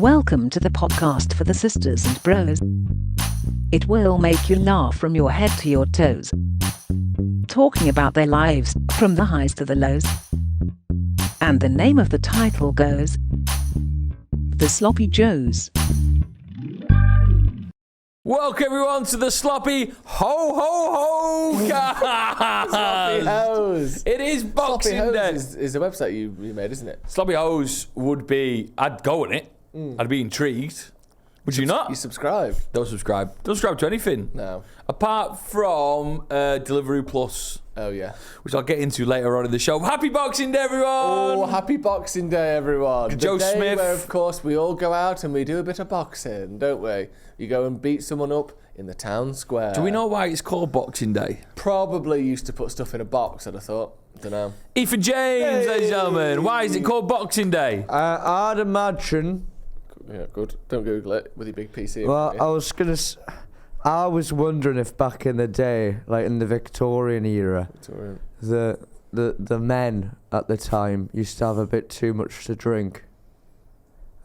Welcome to the podcast for the sisters and bros. It will make you laugh from your head to your toes. Talking about their lives, from the highs to the lows. And the name of the title goes, The Sloppy Joes. Welcome everyone to the Sloppy Ho Ho Ho cast. Sloppy Hose. It is Boxing Sloppy Day. Hose is a website you made, isn't it? Sloppy Hose would be, I'd go on it. I'd be intrigued. Would you not? You subscribe? Don't subscribe. Don't subscribe to anything. No. Apart from Deliveroo Plus, Oh, yeah. which I'll get into later on in the show. Happy Boxing Day, everyone! Oh, happy Boxing Day, everyone. Joe the day Smith. where, of course, we all go out and we do a bit of boxing, don't we? You go and beat someone up in the town square. Do we know why it's called Boxing Day? Probably used to put stuff in a box, I'd have thought. Don't know. Ethan James, ladies and gentlemen. Why is it called Boxing Day? I'd imagine. Yeah, good. Don't Google it with your big PC. Well, I was wondering if back in the day, like in the Victorian era, the men at the time used to have a bit too much to drink,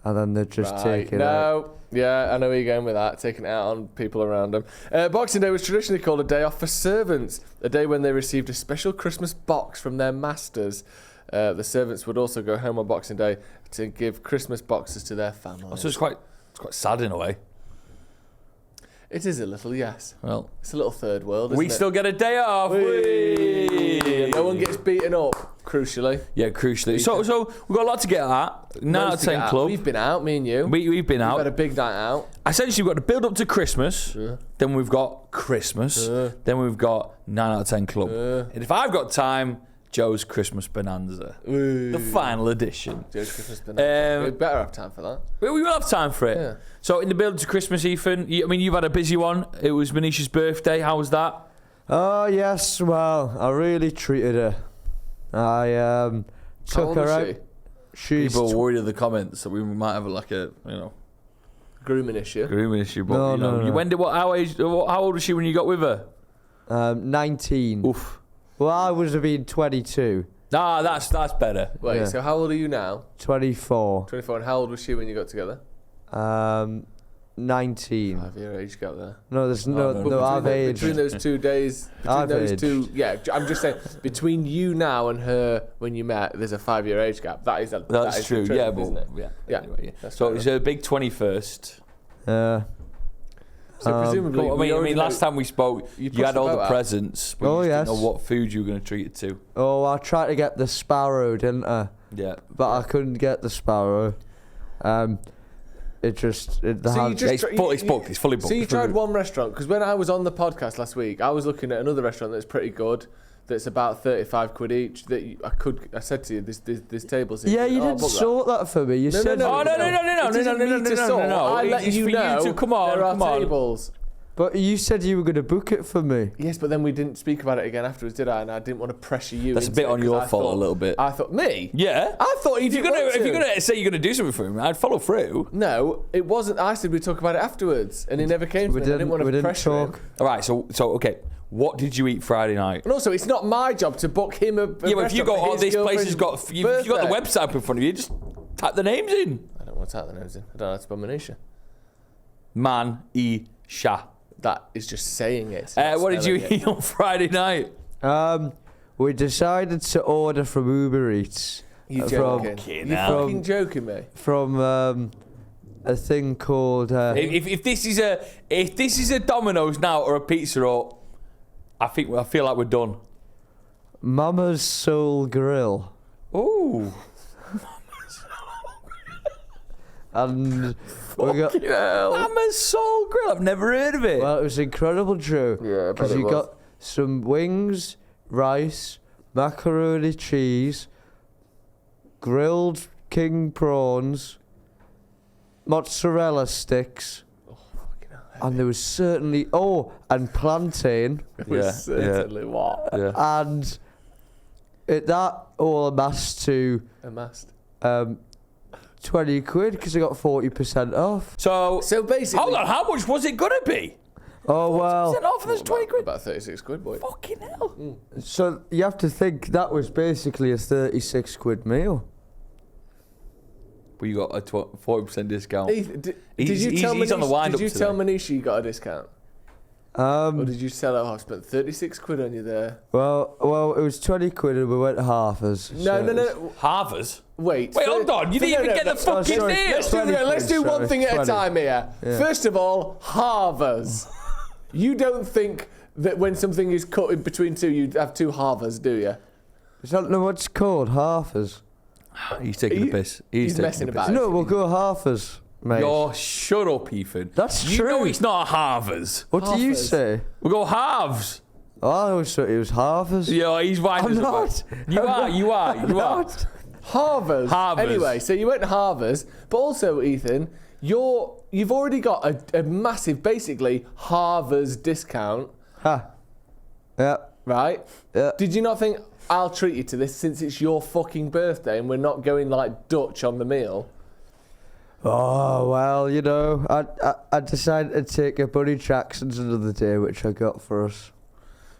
and then they'd just take it out. Yeah, I know where you're going with that, taking it out on people around them. Boxing Day was traditionally called a day off for servants, a day when they received a special Christmas box from their masters. The servants would also go home on Boxing Day to give Christmas boxes to their families. So it's quite sad in a way. It is a little, yes. Well, It's a little third world, isn't we it? still get a day off. Whee! No one gets beaten up, crucially. Yeah, crucially. So we've got a lot to get at. 9 out of 10 club. We've been out, me and you. We've been out. We've had a big night out. Essentially, we've got to build up to Christmas. Then we've got Christmas. Then we've got 9 out of 10 club. And if I've got time, Joe's Christmas Bonanza. The final edition. Joe's Christmas Bonanza. We better have time for that. We will have time for it. Yeah. So in the build to Christmas, Ethan, you've had a busy one. It was Manisha's birthday. How was that? Oh yes, well, I really treated her. I took her out. She's People were worried of the comments that we might have Grooming issue. grooming issue. But No. How old was she when you got with her? 19. Oof. Well, I would have been 22. Ah, that's better. Wait, Yeah. so how old are you now? 24. 24. And how old was she when you got together? 19. 5-year age gap there. No, there's no. no, I've aged. Between those 2 days, I've those aged. two, yeah, I'm just saying, between you now and her when you met, there's a 5-year age gap. That's true. The truth, Yeah, isn't but it? yeah. Anyway, yeah. So it was her big 21st. So presumably, I mean, last time we spoke, you pushed had all the the boat out. presents, but you yes. didn't know what food you were going to treat it to. Oh, I tried to get the sparrow, didn't I? Yeah. But I couldn't get the sparrow. So you just It's booked. It's fully booked. So you tried one restaurant, because when I was on the podcast last week, I was looking at another restaurant that's pretty good, that's about 35 quid each. I said to you, this table's in. Yeah, you did sort that for me. You said. no. It isn't me to sort. I let you know Come on. there are tables. But you said you were going to book it for me. Yes, but then we didn't speak about it again afterwards, did I? And I didn't want to pressure you. That's a into bit it, on your 'cause I fault thought- a little bit. I thought, me? Yeah. I thought If you're gonna say you're gonna do something for him, I'd follow through. No, it wasn't. I said we'd talk about it afterwards, and he never came to me. I didn't want to pressure him. All right. So okay. What did you eat Friday night? And also, it's not my job to book him a Yeah, but if you restaurant got for all his this place has girlfriend's got, you got the birthday. website up in front of you, just type the names in. I don't want to type the names in. I don't know how to spell Manisha. Man-e-sha. That is just saying it. What did you eat on Friday night? We decided to order from Uber Eats. You from- joking? You fucking joking me? From a thing called. If this is a Domino's now or a Pizza Hut, I feel like we're done. Mama's Soul Grill. Ooh. And we got. Mama's Soul Grill. I've never heard of it. Well, it was incredible, Drew. Yeah, I bet Because it you was. got some wings, rice, macaroni cheese, grilled king prawns, mozzarella sticks, and there was certainly and plantain, It was certainly what? Yeah. and that all amassed to Amassed. 20 quid because I got 40% off. So basically, hold on. How much was it gonna be? Oh well. Is it off for this 20 quid? About 36 quid, boy. Fucking hell. So you have to think that was basically a 36 quid meal. but you got a 40% discount. He's on the wind-up Did you today. tell Manish you got a discount? Or did you tell her I spent 36 quid on you there? Well, it was 20 quid and we went halfers. No. Harvard's? Wait, hold on. You didn't even get the fucking sorry. deal. Let's do one thing at a 20. time here. Yeah. First of all, halvers. You don't think that when something is cut in between two, you'd have two halvers, do you? I don't know what it's called, halfers. He's taking the piss. He's messing about. No, we'll go halfers, mate. Shut up, Ethan. That's you true. know it's not a halvers. What do you halfers. say? We'll go halves. Oh, I always thought it was halvers. Yeah, he's winding I'm us not. up. You are. Harvers. Harvers. Anyway, so you went Harvers, but also, Ethan, you've already got a massive, basically, Harvers discount, Ha. Yeah. right? Yeah. Did you not think, I'll treat you to this since it's your fucking birthday and we're not going like Dutch on the meal? Oh, well, you know, I decided to take a Buddy Jackson's another day, which I got for us.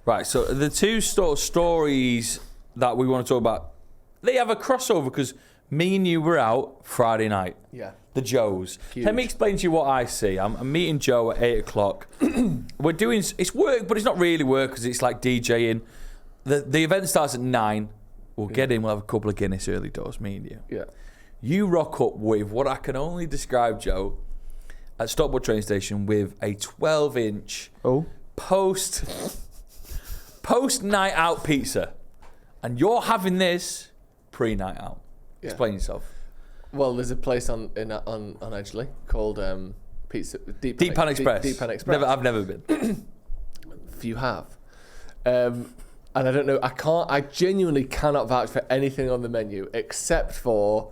Right, so the two stories that we want to talk about, they have a crossover because me and you were out Friday night. Yeah. The Joes. Huge. Let me explain to you what I see. I'm meeting Joe at 8 o'clock. We're doing, it's work, but it's not really work because it's like DJing. The event starts at 9. We'll get in, we'll have a couple of Guinness early doors, me and you. Yeah. You rock up with what I can only describe, Joe, at Stockport train station with a 12-inch post night out pizza. And you're having this pre-night out. Yeah. Explain yourself. Well, there's a place on Edgeley called Pizza Deep Pan Express. Deep Pan Express. I've never been. If you have. And I don't know, I genuinely cannot vouch for anything on the menu except for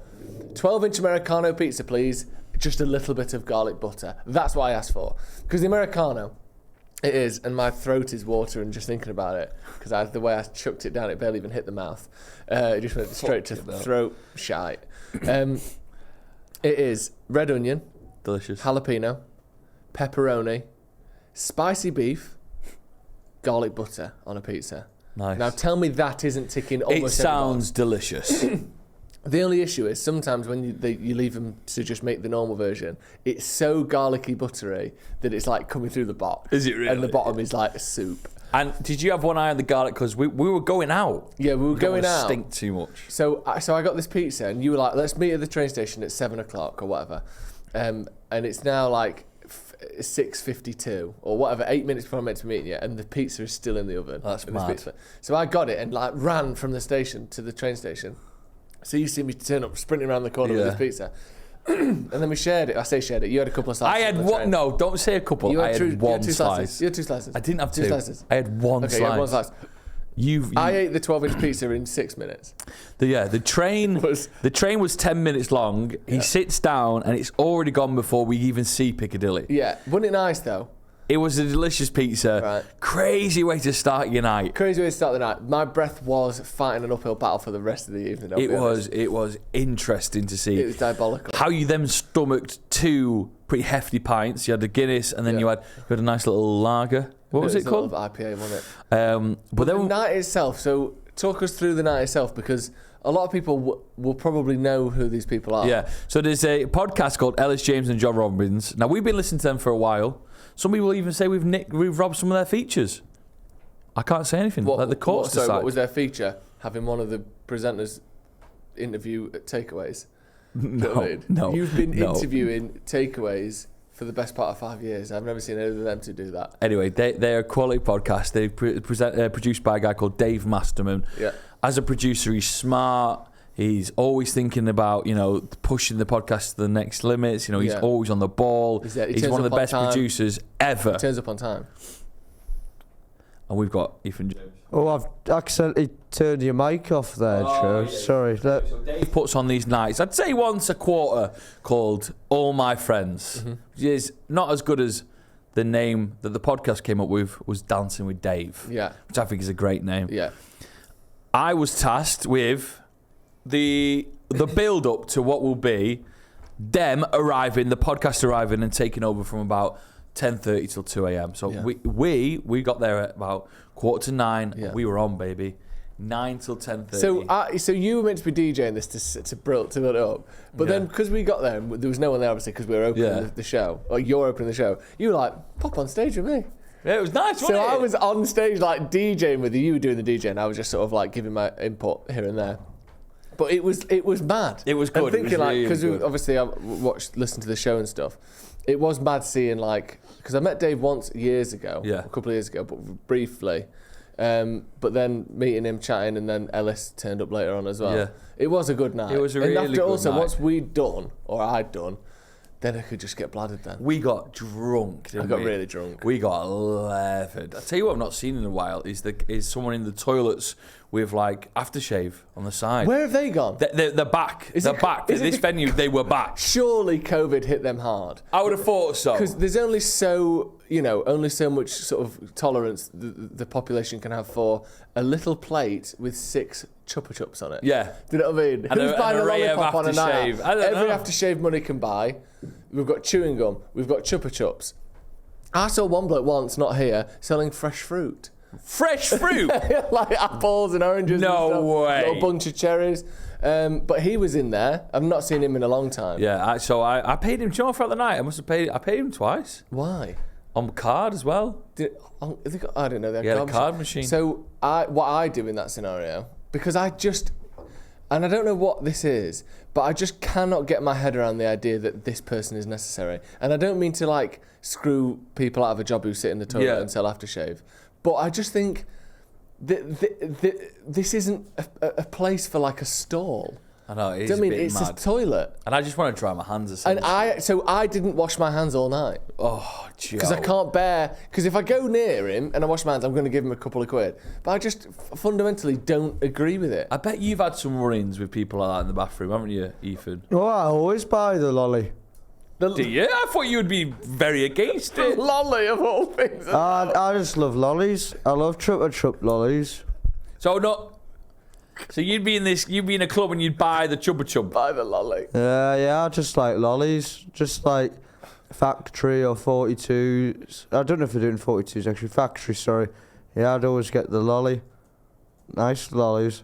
12-inch Americano pizza, please. Just a little bit of garlic butter. That's what I asked for. Because the Americano, it is, and my throat is watering just thinking about it. Because the way I chucked it down, it barely even hit the mouth. It just went straight to throat shite. It is red onion, Delicious. jalapeno, pepperoni, spicy beef, garlic butter on a pizza. Nice. Now tell me that isn't ticking It almost every sounds delicious. box. The only issue is sometimes when you leave them to just make the normal version, it's so garlicky buttery that it's like coming through the box. Is it really? And the bottom is like a soup. And did you have one eye on the garlic? Because we were going out. Yeah, we were Don't going wanna out. Stink too much. So I got this pizza, and you were like, "Let's meet at the train station at 7 o'clock or whatever," and it's now like 6:52 or whatever, 8 minutes before I'm meant to be meeting you, and the pizza is still in the oven. That's This mad. pizza. So I got it and like ran from the station to the train station. So you see me turn up, sprinting around the corner with this pizza, and then we shared it. I say shared it. You had a couple of slices. I had on the one. train. No, don't say a couple. I had one two slice. slices. You had two slices. I didn't have two two. slices. I had one Okay, slice. you had one slice. You I ate the 12-inch pizza in 6 minutes. the train the train was 10 minutes long. He sits down and it's already gone before we even see Piccadilly. Yeah, wasn't it nice though? It was a delicious pizza. Right. Crazy way to start your night. Crazy way to start the night. My breath was fighting an uphill battle for the rest of the evening. I'll be honest. It was interesting to see. It was diabolical. How you then stomached 2 pretty hefty pints. You had the Guinness and then you had a nice little lager. What was it called? A little IPA, wasn't it? But The then night itself. So talk us through the night itself, because a lot of people will probably know who these people are. yeah. So there's a podcast called Ellis James and John Robbins. Now we've been listening to them for a while. Some people even say we've robbed some of their features. I can't say anything. Let the courts decide. What was their feature? Having one of the presenters interview at takeaways. No. You've been interviewing takeaways for the best part of 5 years. I've never seen either of them to do that. Anyway, they're a quality podcast. They're produced by a guy called Dave Masterman. Yeah. As a producer, he's smart. He's always thinking about, pushing the podcast to the next limits. He's always on the ball. He He's turns one of up the on best time. producers ever. Turns up on time. And we've got Ethan James. Oh, I've accidentally turned your mic off there, Joe. yeah. Sorry. So Dave puts on these nights, I'd say once a quarter, called All My Friends, which is not as good as the name that the podcast came up with was Dancing with Dave, Yeah. which I think is a great name. Yeah. I was tasked with the build-up to what will be them arriving, the podcast arriving and taking over from about 10:30 till 2 a.m. So Yeah. we got there at about 8:45. Yeah. We were on, baby. 9 till 10:30. So you were meant to be DJing this to build it up, but then because we got there, and there was no one there obviously because we were opening the show, or you're opening the show. You were like, pop on stage with me. Yeah, it was nice, wasn't it? So I was on stage like DJing with you. You were doing the DJ, and I was just sort of like giving my input here and there. But it was mad. It was good. I'm thinking because really obviously I listened to the show and stuff. It was mad seeing because I met Dave once years ago, a couple of years ago, but briefly. But then meeting him, chatting, and then Ellis turned up later on as well. Yeah. It was a good night. It was a really good night. Once we'd done, or I'd done, then I could just get bladdered then. We got drunk, didn't we? I got really drunk. We got levered. I'll tell you what I've not seen in a while is someone in the toilets with like aftershave on the side. Where have they gone? They're back. They're back. At this venue, they were back. Surely COVID hit them hard. I would have thought so. Because there's only so much sort of tolerance the population can have for a little plate with 6 Chupa Chups on it. Yeah. Do you know what I mean? And who's buying a lollipop on a night? Every know. aftershave money can buy. We've got chewing gum. We've got Chupa Chups. I saw one bloke once, not here, selling fresh fruit. Fresh fruit? Like apples and oranges. No and stuff. way. A little bunch of cherries. But he was in there. I've not seen him in a long time. Yeah, so I paid him, throughout the night. I paid him twice. Why? On card as well. I don't know. They had a card machine. So what I do in that scenario, because and I don't know what this is, but I just cannot get my head around the idea that this person is necessary. And I don't mean to like screw people out of a job who sit in the toilet and sell aftershave, but I just think this isn't a place for like a stall. I know, it is I mean, a bit it's mad. a toilet. And I just want to dry my hands. And I didn't wash my hands all night. Oh, Joe. Because I can't bear... Because if I go near him and I wash my hands, I'm going to give him a couple of quid. But I just fundamentally don't agree with it. I bet you've had some run-ins with people like that in the bathroom, haven't you, Ethan? Oh, I always buy the lolly. Do you? I thought you would be very against it. Lolly of all things. I just love lollies. I love Chupa Chup lollies. So you'd be in a club and you'd buy the Chupa Chup. Buy the lolly. Yeah, I just like lollies. Just like Factory or 42s. I don't know if they're doing 42s actually. Factory, sorry. Yeah, I'd always get the lolly. Nice lollies.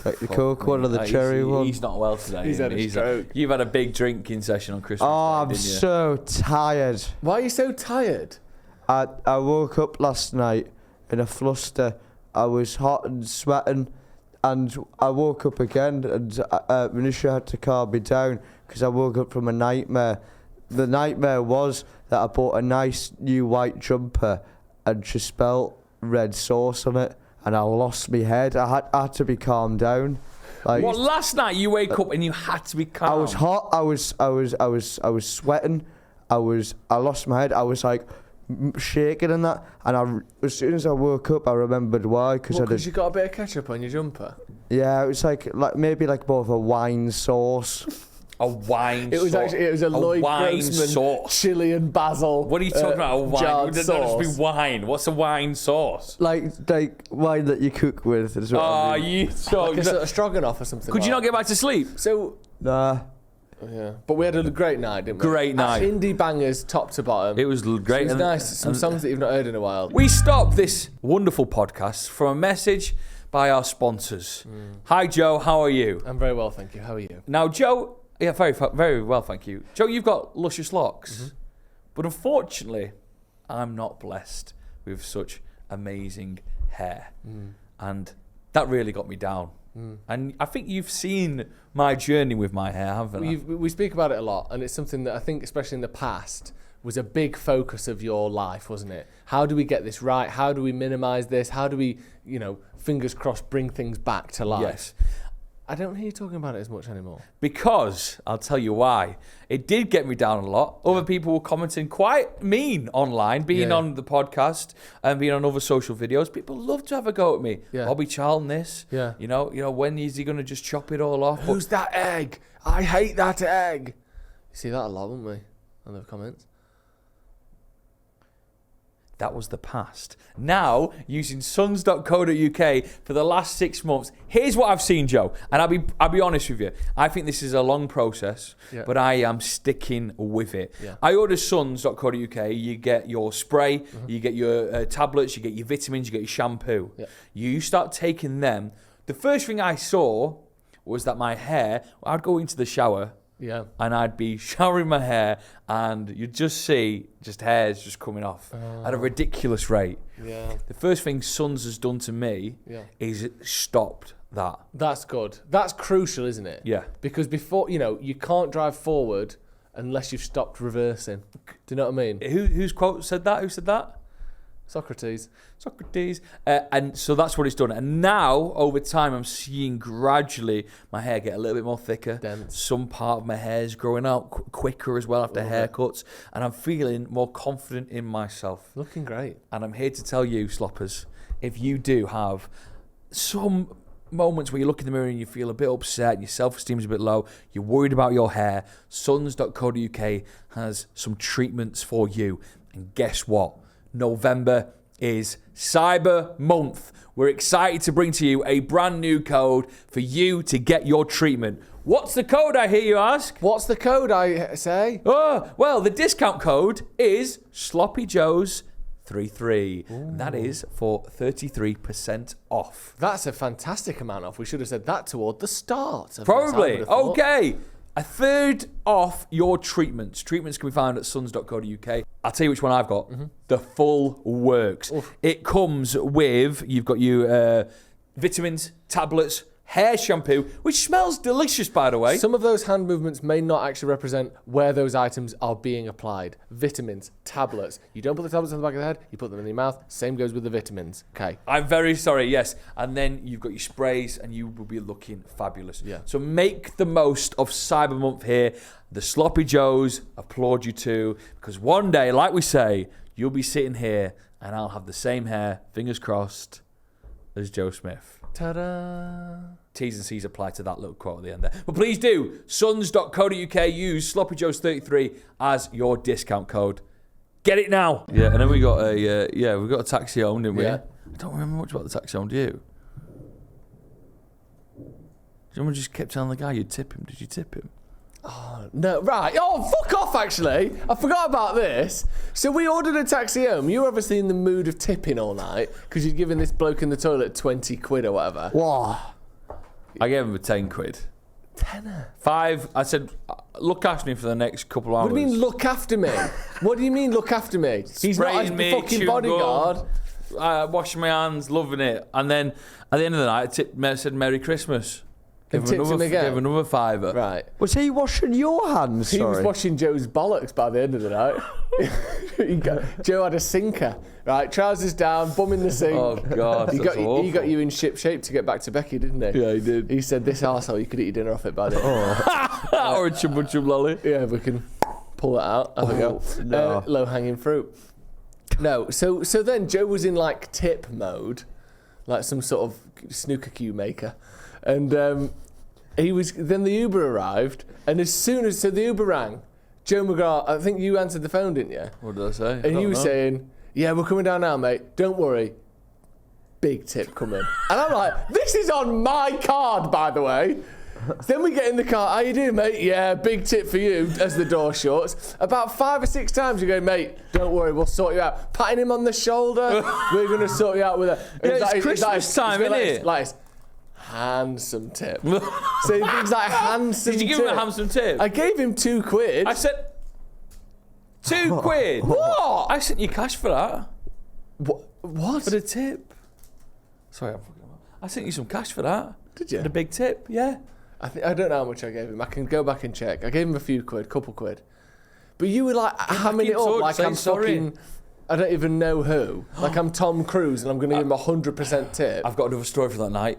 Like the Coke one or the cherry one. He's not well today. He's had a stroke. You've had a big drinking session on Christmas Oh, Day, I'm so tired. Why are you so tired? I woke up last night in a fluster. I was hot and sweating. And I woke up again, and Manisha had to calm me down because I woke up from a nightmare. The nightmare was that I bought a nice new white jumper and she spelled red sauce on it, and I lost my head. I had to be calmed down. Like, what, last night you wake up and you had to be calm? I was hot. I was sweating. I lost my head. I was like shaking and that, and as soon as I woke up I remembered why. Because you got a bit of ketchup on your jumper? Yeah, it was like maybe like more of a wine sauce. A wine sauce? It was a Lloyd wine Grossman sauce. chili and basil. What are you talking about? A wine? Jarred It sauce. doesn't just be wine. What's a wine sauce? like wine that you cook with is what I mean. You talk. Like a sort of stroganoff or something. Could you not get back to sleep? So... Nah. Yeah, but we had a great night, didn't we? Great night. Indie bangers, top to bottom. It was great. It was nice. Some songs that you've not heard in a while. We stopped this wonderful podcast from a message by our sponsors. Hi, Joe. How are you? I'm very well, thank you. How are you? Now, Joe... Yeah, very, very well, thank you. Joe, you've got luscious locks. But unfortunately, I'm not blessed with such amazing hair. And that really got me down. And I think you've seen my journey with my hair, haven't you? We speak about it a lot, and it's something that I think, especially in the past, was a big focus of your life, wasn't it? How do we get this right? How do we minimise this? How do we, fingers crossed, bring things back to life? Yes. I don't hear you talking about it as much anymore. Because, I'll tell you why, it did get me down a lot. Other people were commenting quite mean online, being on the podcast and being on other social videos. People love to have a go at me. Yeah. Bobby Charlton this. Yeah. You know, when is he going to just chop it all off? Who's that egg? I hate that egg. You see that a lot, won't we? On the comments. that was the past. Now, using suns.co.uk for the last 6 months, here's what I've seen, Joe. And I'll be honest with you. I think this is a long process, but I am sticking with it. Yeah. I ordered suns.co.uk. You get your spray, you get your tablets, you get your vitamins, you get your shampoo. Yeah. You start taking them. The first thing I saw was that my hair, I'd go into the shower, and I'd be showering my hair, and you'd just see hairs just coming off at a ridiculous rate. Yeah. The first thing Suns has done to me is it stopped that. That's good. That's crucial, isn't it? Yeah. Because before, you can't drive forward unless you've stopped reversing. Do you know what I mean? Whose quote said that? Who said that? Socrates. And so that's what it's done. And now, over time, I'm seeing gradually my hair get a little bit more thicker. Dense. Some part of my hair is growing out quicker as well after haircuts. And I'm feeling more confident in myself. Looking great. And I'm here to tell you, Sloppers, if you do have some moments where you look in the mirror and you feel a bit upset and your self-esteem is a bit low, you're worried about your hair, suns.co.uk has some treatments for you. And guess what? November is Cyber Month. We're excited to bring to you a brand new code for you to get your treatment. What's the code, I hear you ask? What's the code, I say? Oh, well, the discount code is SloppyJoes33. And that is for 33% off. That's a fantastic amount off. We should have said that toward the start. Probably. Okay. A third off your treatments. Treatments can be found at suns.co.uk. I'll tell you which one I've got. The full works. Oof. It comes with, you've got your vitamins, tablets, hair shampoo, which smells delicious, by the way. Some of those hand movements may not actually represent where those items are being applied. Vitamins, tablets. You don't put the tablets on the back of the head, you put them in your mouth. Same goes with the vitamins. Okay. I'm very sorry, yes. And then you've got your sprays and you will be looking fabulous. Yeah. So make the most of Cyber Month here. The Sloppy Joes applaud you too, because one day, like we say, you'll be sitting here and I'll have the same hair, fingers crossed, as Joe Smith. Ta-da! T's and C's apply to that little quote at the end there. But please do, suns.co.uk, use SloppyJoes33 as your discount code. Get it now. Yeah, and then we got a taxi home, didn't we? Yeah. I don't remember much about the taxi home, do you? Someone just kept telling the guy you'd tip him. Did you tip him? Oh, no, right. Oh, fuck off, actually. I forgot about this. So we ordered a taxi home. You were obviously in the mood of tipping all night because you'd given this bloke in the toilet 20 quid or whatever. Wow. I gave him a 10 quid. Tenner? 5. I said, look after me for the next couple of hours. What do you mean, look after me? What do you mean, look after me? He's not a fucking bodyguard. Washing my hands, loving it. And then at the end of the night, I said, Merry Christmas. Give him another £5. Right. Was he washing your hands? He was washing Joe's bollocks by the end of the night. Joe had a sinker. Right, trousers down, bum in the sink. Oh, God, he got you in ship shape to get back to Becky, didn't he? Yeah, he did. He said, this arsehole, you could eat your dinner off it by the end. Or a chum lolly. Yeah, we can pull that out. Have a go. No. Low-hanging fruit. No, so then Joe was in, like, tip mode, like some sort of snooker cue maker. And then the Uber arrived, and as soon as the Uber rang, Joe McGrath, I think you answered the phone, didn't you? What did I say? And you were saying, yeah, we're coming down now, mate. Don't worry. Big tip coming. And I'm like, this is on my card, by the way. Then we get in the car. How you doing, mate? Yeah, big tip for you, as the door shuts. About 5 or 6 times you go, mate, don't worry, we'll sort you out. Patting him on the shoulder. We're going to sort you out with it. Yeah, it's Christmas time, isn't it? Like, handsome tip. So things like handsome tip. Did you give him a handsome tip? I gave him 2 quid. I said 2 quid. What? I sent you cash for that. What? For the tip. Sorry, I sent you some cash for that. Did you? For the big tip, yeah. I don't know how much I gave him. I can go back and check. I gave him a few quid, couple quid. But you were like hamming it up like I'm fucking, I don't even know who. Like I'm Tom Cruise and I'm going to give him 100% tip. I've got another story for that night.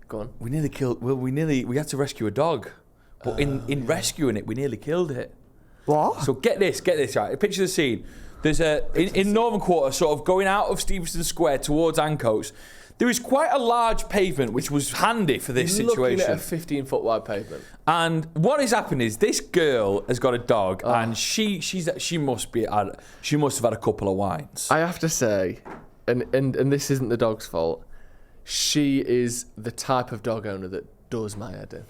Go on. We nearly killed. Well, we had to rescue a dog, but in rescuing it, we nearly killed it. What? So get this, right? Picture the scene. There's in Northern Quarter, sort of going out of Stephenson Square towards Ancoats. There is quite a large pavement, which was handy for this situation. Looking at a 15-foot wide pavement. And what is happening is this girl has got a dog, and she must have had a couple of wines. I have to say, and this isn't the dog's fault. She is the type of dog owner that does my head in.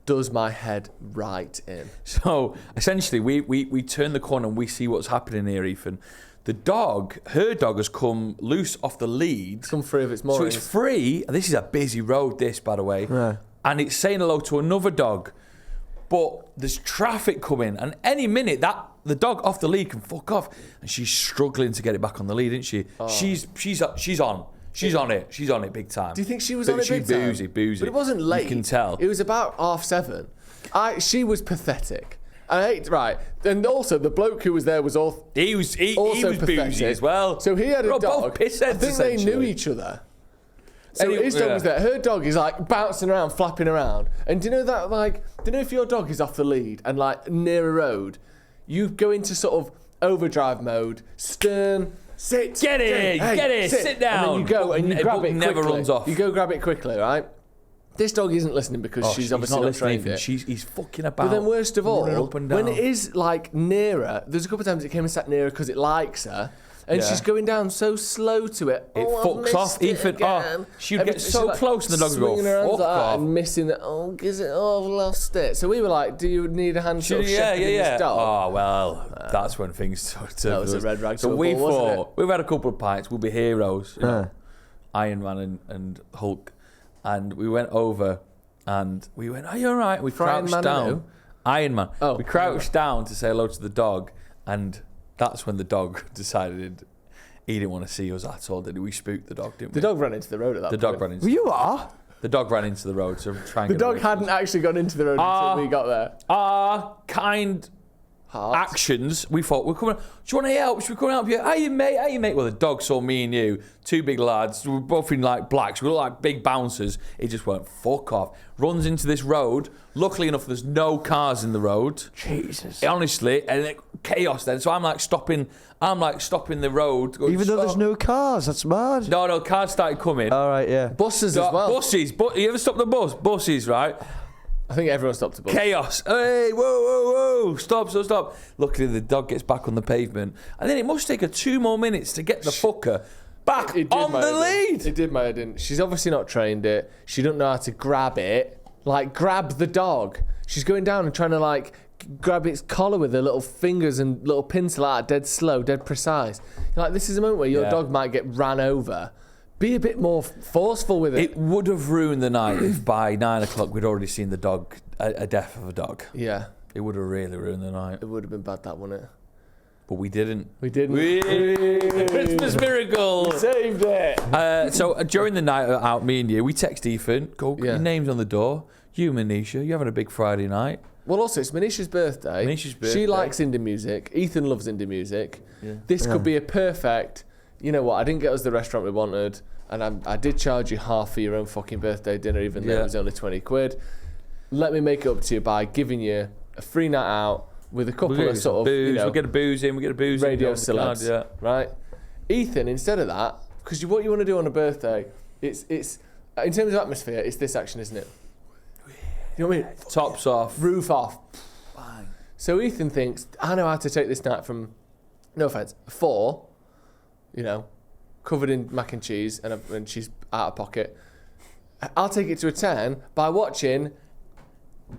Does my head right in. So essentially, we turn the corner and we see what's happening here, Ethan. Her dog has come loose off the lead. It's come free of its moorings. So it's free. And this is a busy road, this, by the way. Yeah. And it's saying hello to another dog. But there's traffic coming. And any minute, the dog off the lead can fuck off. And she's struggling to get it back on the lead, isn't she? Oh. She's on. She's on it. She's on it big time. Do you think she was on it big time? Boozy. But it wasn't late. You can tell. It was about 7:30. She was pathetic. Right. And also, the bloke who was there was also he was pathetic. boozy as well. So he had a dog. Both pissheads, I think they knew each other. So his dog was there. Her dog is like bouncing around, flapping around. And do you know that, like, if your dog is off the lead and like near a road, you go into sort of overdrive mode, stern. Sit. Get it. Sit down. And then you go and you grab it quickly. Never runs off. You go grab it quickly, right? This dog isn't listening because she's obviously not trained it. He's fucking about. But then worst of all, when it is like nearer, there's a couple of times it came and sat nearer because it likes her. And she's going down so slow to it. It fucks off. Ethan, she'd get so close and the dog would go, fuck off. And missing it. Is it? I've lost it. So we were like, do you need a hand sort of shepherding this dog? Oh, well, that's when things started to... That was a red rag. So we thought, we've had a couple of pints, we'll be heroes. You know, Iron Man and Hulk. And we went over and we went, are you all right? We crouched down. Iron Man. We crouched down to say hello to the dog, and that's when the dog decided he didn't want to see us at all, did he? We spooked the dog, didn't we? The dog ran into the road at that point. The dog ran into the road. You are? The dog ran into the road, so trying. The dog hadn't actually gone into the road until we got there. Kind actions. We thought, we're coming. Do you want to help? Should we come and help you? How you mate? Well, the dog saw me and you, two big lads. We're both in like blacks. We look like big bouncers. It just went fuck off. Runs into this road. Luckily enough, there's no cars in the road. Jesus. Honestly, and chaos then. So I'm like stopping the road. Going, even though there's no cars, that's mad. No, cars started coming. All right, yeah. Buses as well. Buses. You ever stopped the bus? Buses, right? I think everyone stopped the bus. Chaos. Hey, whoa. Stop. Luckily, the dog gets back on the pavement. And then it must take her 2 more minutes to get the fucker back on the lead. It did my head in. She's obviously not trained it. She don't know how to grab it. Like, grab the dog. She's going down and trying to, like, grab its collar with her little fingers and little pencil out, dead slow, dead precise. You're like, this is a moment where your dog might get ran over. Be a bit more forceful with it. It would have ruined the night if by 9 o'clock we'd already seen the dog, a death of a dog. Yeah. It would have really ruined the night. It would have been bad, that, wouldn't it? But we didn't. The Christmas miracle. We saved it. So during the night out, me and you, we text Ethan, your name's on the door. You, Manisha, you're having a big Friday night. Well, also, it's Manisha's birthday. She likes indie music. Ethan loves indie music. Yeah. This could be a perfect... You know what? I didn't get us the restaurant we wanted, and I did charge you half for your own fucking birthday dinner, even though it was only 20 quid. Let me make it up to you by giving you a free night out with a couple of sort of booze. We'll get a booze in. Radio celebs, right? Ethan, instead of that, because what you want to do on a birthday, it's in terms of atmosphere, it's this action, isn't it? You know what I mean? Tops off, roof off, bang. So Ethan thinks, I know how to take this night from, no offense, 4. You know, covered in mac and cheese, and she's out of pocket. I'll take it to a 10 by watching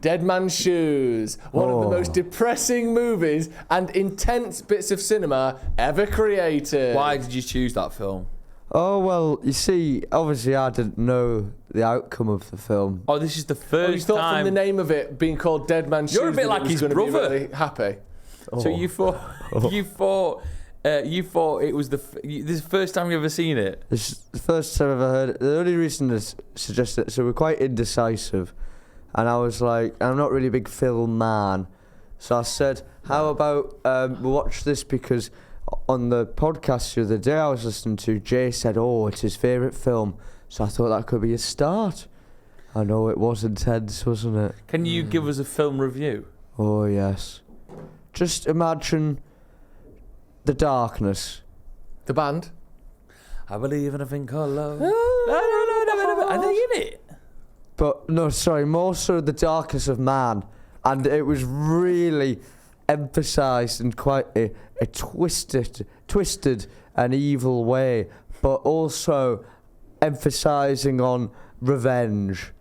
Dead Man's Shoes, one of the most depressing movies and intense bits of cinema ever created. Why did you choose that film? Oh, well, you see, obviously I didn't know the outcome of the film. Oh, this is the first you thought time... from the name of it being called Dead Man's Shoes... You're a bit like his brother. Be really happy. Oh. So you thought it was this is the first time you ever seen it? This is the first time I've ever heard it. The only reason to suggest it, so we're quite indecisive. And I was like, I'm not really a big film man. So I said, how about we watch this, because on the podcast the other day I was listening to, Jay said, it's his favourite film. So I thought that could be a start. I know it was intense, wasn't it? Can you give us a film review? Oh, yes. Just imagine the darkness. The band. I believe in a thing called love. Are they in it? But no, sorry, more so the darkness of man. And it was really emphasised in quite a twisted and evil way, but also emphasising on revenge.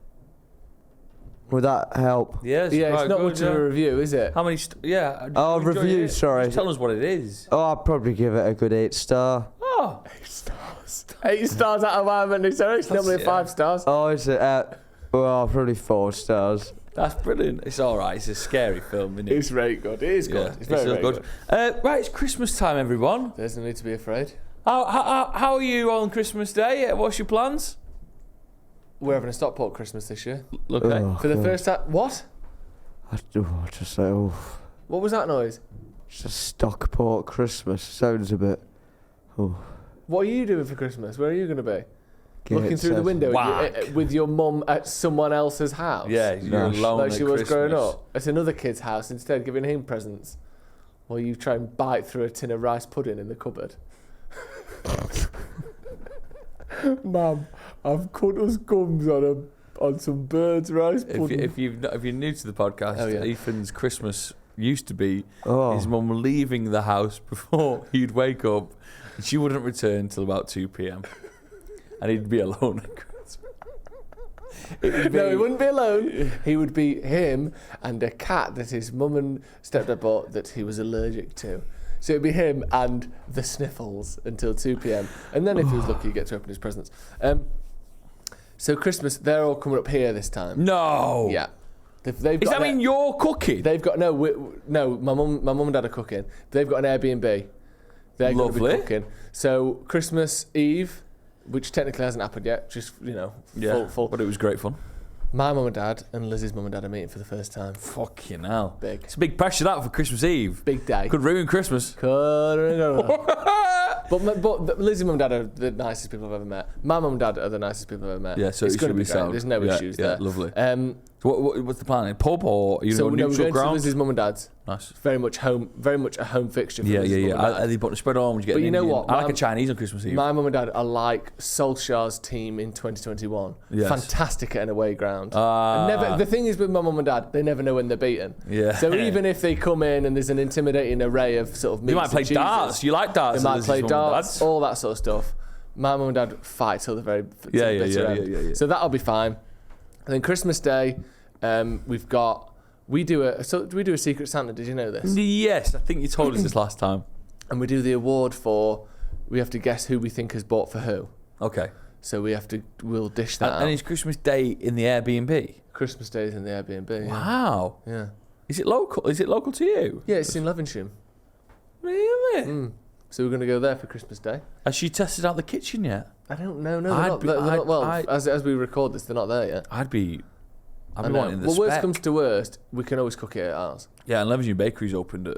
Would that help? Yes. Yeah, right, it's not good, much of a review, is it? How many? Yeah. Oh, did you enjoy review, it? sorry. Just tell us what it is. Oh, I'd probably give it a good 8-star. Oh, 8 stars. 8 stars out of 5, and it's normally 5 stars. Oh, is it? Well, probably 4 stars. that's brilliant. It's all right. It's a scary film, isn't it? It's very good. It is good. Yeah, It's very, still very good. Right, it's Christmas time, everyone. There's no need to be afraid. How are you on Christmas Day? What's your plans? We're having a Stockport Christmas this year. Okay. Oh, For the God. first time. What? Just like, What was that noise? just Stockport Christmas. Sounds a bit. Oh, What are you doing for Christmas? Where are you going to be? Looking Gates through the says- window Whack. with your mum at someone else's house? Yeah, you're Nice. alone Like at she was growing Christmas. up. It's another kid's house instead, giving him presents. While you try and bite through a tin of rice pudding in the cupboard. Mum, I've cut us gums on some bird's rice pudding. If you're new to the podcast, Oh, yeah. Ethan's Christmas used to be Oh. his mum leaving the house before he'd wake up, and she wouldn't return till about 2 p.m. and he'd be alone at Christmas. No, he wouldn't be alone. He would be him and a cat that his mum and stepdad bought that he was allergic to. So it'd be him and the sniffles until 2 p.m. And then if he was lucky, he'd get to open his presents. So Christmas, they're all coming up here this time. No. Yeah. They've Does got that mean you're cooking? They've got no. My mum and dad are cooking. They've got an Airbnb. They're going to be Lovely. cooking. So Christmas Eve, which technically hasn't happened yet, just full. But it was great fun. My mum and dad and Lizzie's mum and dad are meeting for the first time. Fucking hell. Big. It's a big pressure that for Christmas Eve. Big day. Could ruin Christmas. But Lizzie's mum and dad are the nicest people I've ever met. My mum and dad are the nicest people I've ever met. Yeah, so it's it going should to be be great. sound. There's no issues there. Lovely. So So what's the plan? A pub or you know we're neutral going to ground? Lizzie's mum and dad's. Nice. Very much a home fixture for Yeah. Lizzie's mum and dad. Are they putting a spread on? Would you get But an you know Indian? what? I like My- a Chinese on Christmas Eve. My mum and dad are like Solskjaer's team in 2021. Yes. Fantastic at an away ground. Ah. The thing is with my mum and dad, they never know when they're beaten. Yeah. So even if they come in and there's an intimidating array of sort of meats You might and play cheeses, darts. You like darts. they at might play Lizzie's mum and darts, dad's. all that sort of stuff. My mum and dad fight till the very till the bitter end. Yeah. So that'll be fine. And then Christmas Day, we do a Secret Santa. Did you know this? Yes, I think you told us this last time. And we do the award we have to guess who we think has bought for who. Okay. So we'll dish that out. And it's Christmas Day in the Airbnb. Christmas Day is in the Airbnb. Yeah. Wow. Yeah. Is it local? Is it local to you? Yeah, it's in Levenshulme. Really? So we're going to go there for Christmas Day. Has she tested out the kitchen yet? I don't know. No, I'd they're not. be- I'd- As we record this, they're not there yet. I'd be I know. wanting the Well, worst spec. comes to worst, we can always cook it at ours. Yeah, and Levenshulme Bakery's opened at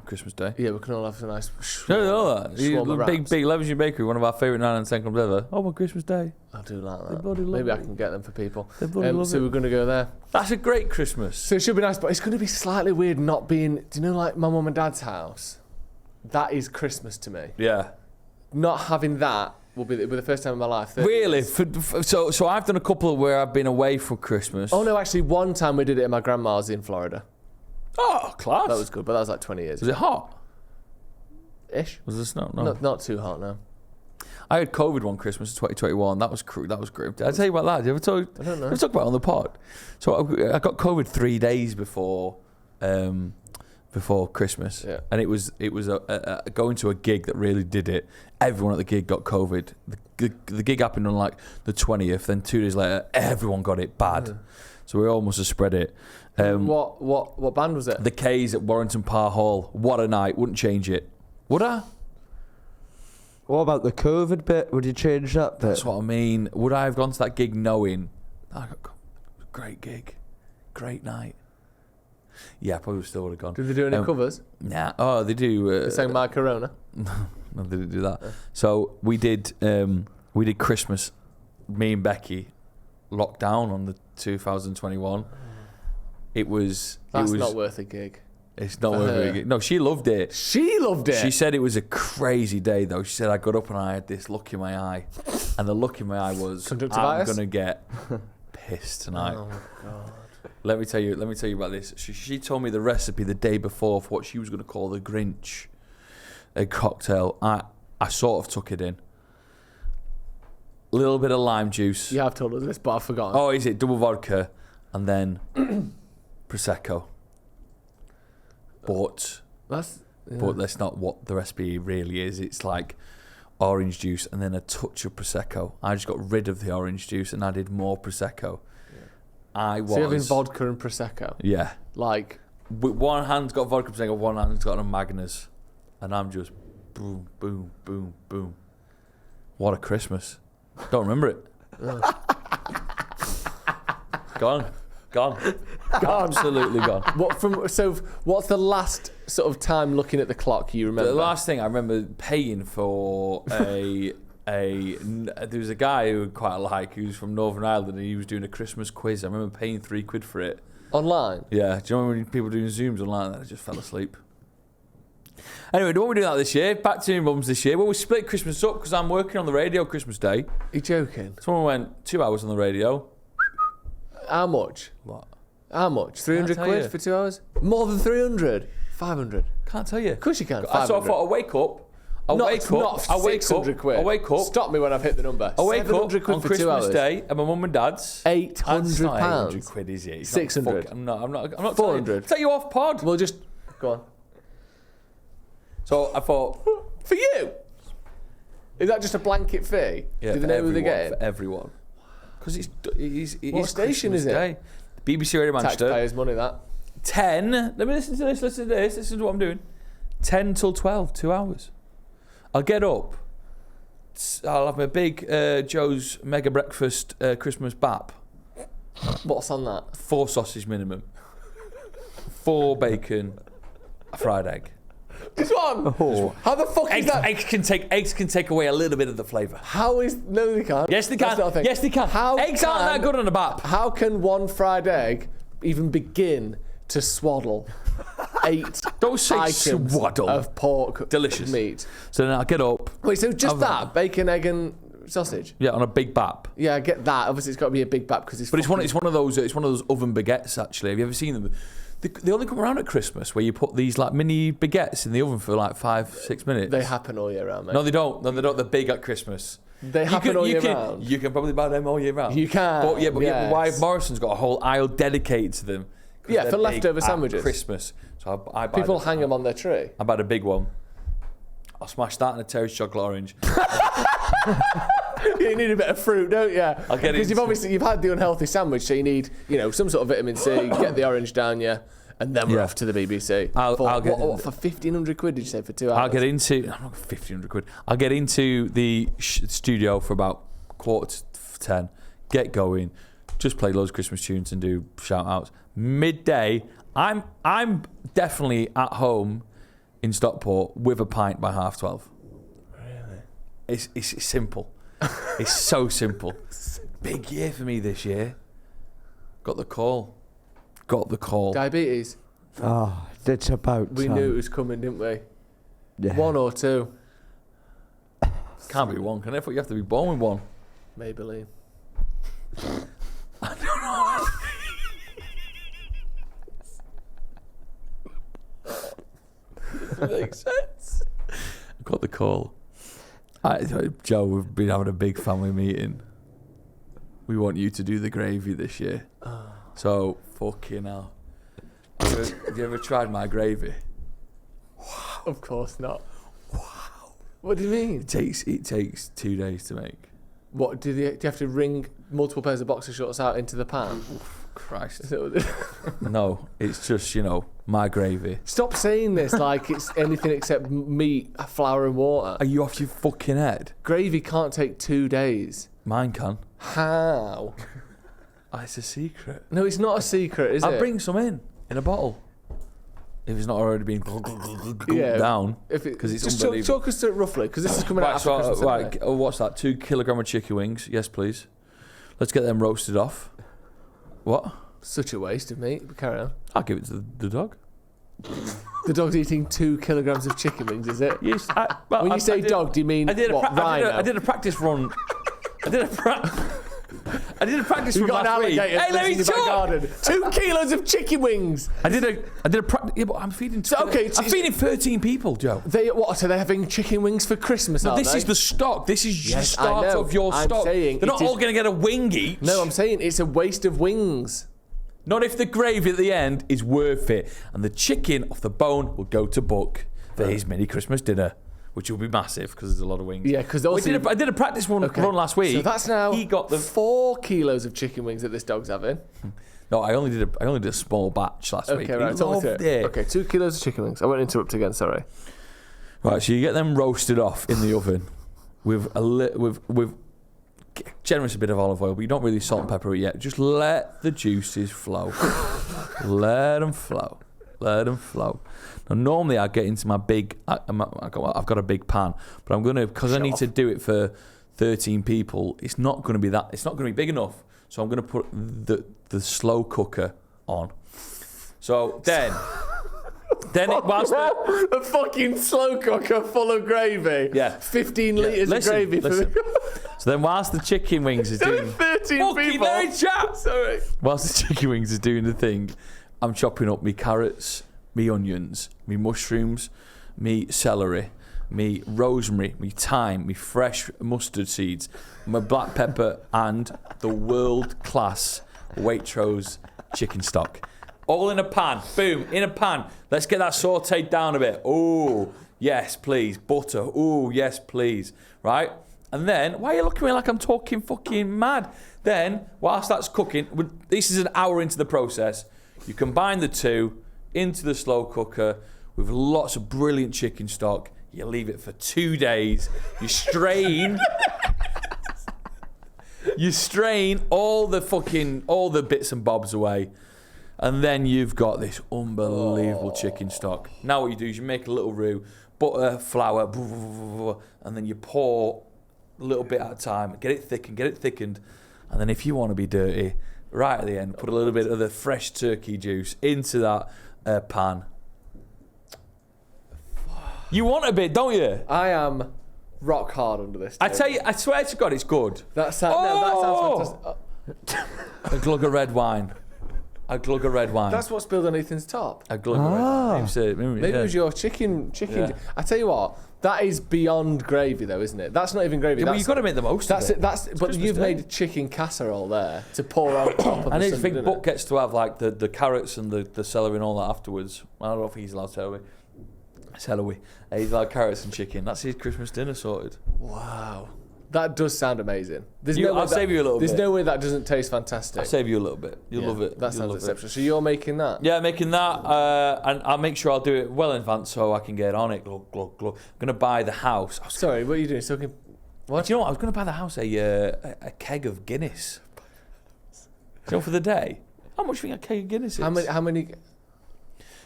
Christmas Day. Yeah, we can all have a nice. No, you know that. swarm of Big wraps. Levenshulme Bakery, one of our favourite 9 and 10 clubs ever. Oh, on Christmas Day. I do like They that. bloody love Maybe I it. can get them for people. They bloody love So it. we're going to go there. That's a great Christmas. So it should be nice, but it's going to be slightly weird not being. Do you know, like my mum and dad's house? That is Christmas to me. Yeah. Not having that will be the first time in my life. that- Really? So I've done a couple where I've been away for Christmas. Oh no, actually, one time we did it at my grandma's in Florida. Oh, class. That was good, but that was like 20 years Was it hot? ish. Was there snow? No. Not too hot, no. I had COVID one Christmas in 2021. That was great. Did I tell you about that? Did you ever talk? I don't know. Ever talk about it on the pod? So I got COVID 3 days before Christmas, Yeah. and it was a going to a gig that really did it. Everyone at the gig got COVID. The gig happened on like the 20th. Then 2 days later, everyone got it bad. So we almost have spread it. What band was it? The K's at Warrington Park Hall. What a night! Wouldn't change it. Would I? What about the COVID bit? Would you change that bit? That's what I mean. Would I have gone to that gig knowing I got great gig, great night? Yeah, I probably still would have gone. Did they do any covers? Nah. Oh, they do. They sang My Corona. No, they didn't do that. So we did Christmas. Me and Becky locked down on the 2021. It was That's not worth a gig. It's not very good. No, she loved it. She loved it. She said it was a crazy day, though. She said I got up and I had this look in my eye, and the look in my eye was, Conjunctivitis? I'm gonna get pissed tonight. Oh God. Let me tell you about this. She told me the recipe the day before for what she was gonna call the Grinch, a cocktail. I sort of took it in. A little bit of lime juice. You have told us this, but I've forgotten. Oh, is it double vodka and then prosecco? But that's not what the recipe really is. It's like orange juice and then a touch of prosecco. I just got rid of the orange juice and added more prosecco. Yeah. So you're having vodka and prosecco. Yeah. Like with one hand's got vodka prosecco, one hand's got a Magnus, and I'm just boom, boom, boom, boom. What a Christmas! Don't remember it. Gone. Absolutely gone. What's the last sort of time looking at the clock you remember? The last thing I remember paying for there was a guy who I quite like, who was from Northern Ireland, and he was doing a Christmas quiz. I remember paying £3 for it. Online? Yeah. Do you remember when people doing Zooms online? I just fell asleep. Anyway, don't we do that this year? Back to my mum's this year. Well, we split Christmas up because I'm working on the radio Christmas Day. You're joking? Someone went 2 hours on the radio. How much? What? How much? 300 tell quid you. for 2 hours? More than 300? 500? Can't tell you. Of course you can. So I thought I'll wake up. I'll wake up. Stop me when I've hit the number. I'll wake up quid on for 2 Christmas hours. Day at my mum and dad's. £800. Not 800 quid, is it? It's 600. Not I'm not 400. Take you off pod. Well, just go on. So I thought, For you? Is that just a blanket fee? yeah, Do for they know who they're getting? For everyone. Because it What is station Christmas is it? Day. BBC Radio Manchester. Taxpayers' money, that. 10. Let me listen to this. This is what I'm doing. 10 till 12, 2 hours. I'll get up. I'll have my big Joe's Mega Breakfast Christmas bap. What's on that? 4 sausage minimum. 4 bacon. A fried egg. This one? Oh. How the fuck is that? Eggs can take away a little bit of the flavour. How is... No, they can't. Yes, they That's can. not a thing. Yes, they can. Eggs aren't that good on a bap. How can one fried egg even begin to swaddle 8 Don't say items swaddle. of pork Delicious. meat? So then I'll get up. Wait, so just Have that? Bacon, egg and sausage? Yeah, on a big bap. Yeah, I get that. Obviously, it's got to be a big bap because it's... But it's one of those oven baguettes. Actually, have you ever seen them? They only come around at Christmas, where you put these like mini baguettes in the oven for like 5-6 minutes. They happen all year round, mate. No, they don't. They're big at Christmas. They happen all year round. You can probably buy them all year round. You can. But yes. Why Morrison's got a whole aisle dedicated to them. 'Cause Yeah, they're for big leftover at sandwiches. Christmas. So I buy People them. hang them on their tree. I bought a big one. I'll smash that in a Terry's chocolate orange. You need a bit of fruit, don't you? I'll get Because you've had the unhealthy sandwich, so you need some sort of vitamin C. Get the orange down you, and then we're off to the BBC. I'll get what for 1,500 quid? Did you say for 2 hours? I'll get into. I'm not 1,500 quid. I'll get into the studio for about 9:45. Get going. Just play loads of Christmas tunes and do shout outs. Midday, I'm definitely at home in Stockport with a pint by 12:30. Really? It's simple. It's so simple. Big year for me this year. Got the call. Diabetes. Oh, it's about We time. knew it was coming, didn't we? Yeah. 1 or 2. Can't be 1, can it? I thought you have to be born with 1. Maybelline. I don't know. Doesn't make sense. I got the call. Joe, we've been having a big family meeting. We want you to do the gravy this year. So, fucking hell. Have you ever tried my gravy? Of course not. Wow. What do you mean? It takes 2 days to make. What, do you have to wring multiple pairs of boxer shorts out into the pan? Christ. Is it- No, it's just, my gravy. Stop saying this like it's anything except meat, flour and water. Are you off your fucking head? Gravy can't take 2 days. Mine can. How? It's a secret. No, it's not a secret, is it? I'll bring some in a bottle. If it's not already been down. Because it's just unbelievable. talk us through it roughly, because this is coming out after Christmas. Right, what's that? 2 kilogram of chicken wings. Yes, please. Let's get them roasted off. What? Such a waste of meat, but carry on. I'll give it to the dog. The dog's eating 2 kilograms of chicken wings, is it? Yes. When you say dog, do you mean what? Rhino? I did a practice run. I did a practice run last week. Hey, let me talk. 2 kilos of chicken wings. I did a practice. Yeah, but I'm feeding. I'm feeding 13 people, Joe. So they're having chicken wings for Christmas? No, this is the stock. This is the start of your stock. They're not all going to get a wing each. No, I'm saying it's a waste of wings. Not if the gravy at the end is worth it, and the chicken off the bone will go to Buck for his mini Christmas dinner, which will be massive because there's a lot of wings. Yeah, because I did a practice run last week. So that's now he got 4 kilos of chicken wings that this dog's having. No, I only did a small batch last week. Okay, right. He loved it. Okay, 2 kilos of chicken wings. I won't interrupt again. Sorry. Right, so you get them roasted off in the oven with generous a bit of olive oil, but you don't really salt and pepper it yet. Just let the juices flow. Let them flow. Now, normally I get into my big. I've got a big pan, but I'm gonna because I need to do it for 13 people. It's not gonna be that. It's not gonna be big enough. So I'm gonna put the slow cooker on. So then. A fucking slow cooker full of gravy. Yeah. 15 litres of gravy. So then whilst the chicken wings is doing... 13 people. Sorry. Whilst the chicken wings is doing the thing, I'm chopping up me carrots, me onions, me mushrooms, me celery, me rosemary, me thyme, me fresh mustard seeds, my black pepper, and the world-class Waitrose chicken stock. All in a pan. Boom, in a pan. Let's get that sautéed down a bit. Oh, yes, please. Butter. Oh, yes, please. Right? And then, why are you looking at me like I'm talking fucking mad? Then, whilst that's cooking, this is an hour into the process, you combine the two into the slow cooker with lots of brilliant chicken stock. You leave it for 2 days. You strain... all the bits and bobs away. And then you've got this unbelievable chicken stock. Now what you do is you make a little roux, butter, flour, and then you pour a little bit at a time, get it thickened. And then if you want to be dirty, right at the end, put a little bit of the fresh turkey juice into that pan. You want a bit, don't you? I am rock hard under this table. I tell you, I swear to God, it's good. That sounds fantastic. A glug of red wine. That's what's spilled on Ethan's top. A glug of red wine. Maybe it was your chicken. Yeah. I tell you what, that is beyond gravy, though, isn't it? That's not even gravy. Yeah, well, you've got to make the most of it. But you've made chicken casserole there to pour on top of. And I think Buck gets to have like the carrots and the celery and all that afterwards. I don't know if he's allowed celery. He's allowed carrots and chicken. That's his Christmas dinner sorted. Wow. That does sound amazing. I'll save you a little bit. There's no way that doesn't taste fantastic. I'll save you a little bit. You'll love it. That sounds exceptional. So you're making that? Yeah, making that. And I'll make sure I'll do it well in advance so I can get on it. Glug, glug, glug. I'm going to buy the house. Sorry, what are you doing? What? Do you know what? I was going to buy the house a keg of Guinness. For the day. How much do you think a keg of Guinness is? How many?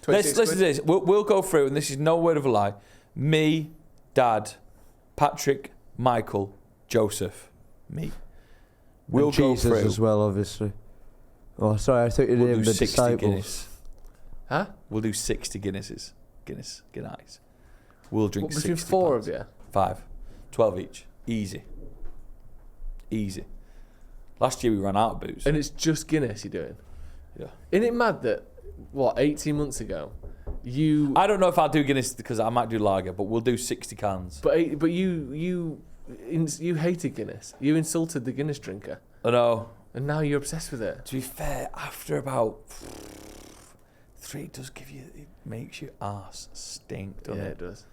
Listen to this. We'll go through, and this is no word of a lie. Me, Dad, Patrick, Michael, Joseph, me. We'll and go Jesus through as well, obviously. Oh, sorry, I thought you named the 60 disciples. Guinness. Huh? We'll do 60 Guinnesses. Guinness. We'll drink 60 between 4 of you? 5. 12 each. Easy. Last year we ran out of booze. And it's just Guinness you're doing? Yeah. Isn't it mad that, 18 months ago, I don't know if I'll do Guinness because I might do lager, but we'll do 60 cans. But you hated Guinness. You insulted the Guinness drinker. I know. And now you're obsessed with it. To be fair, after about 3, it makes your arse stink, doesn't it? Yeah, it does.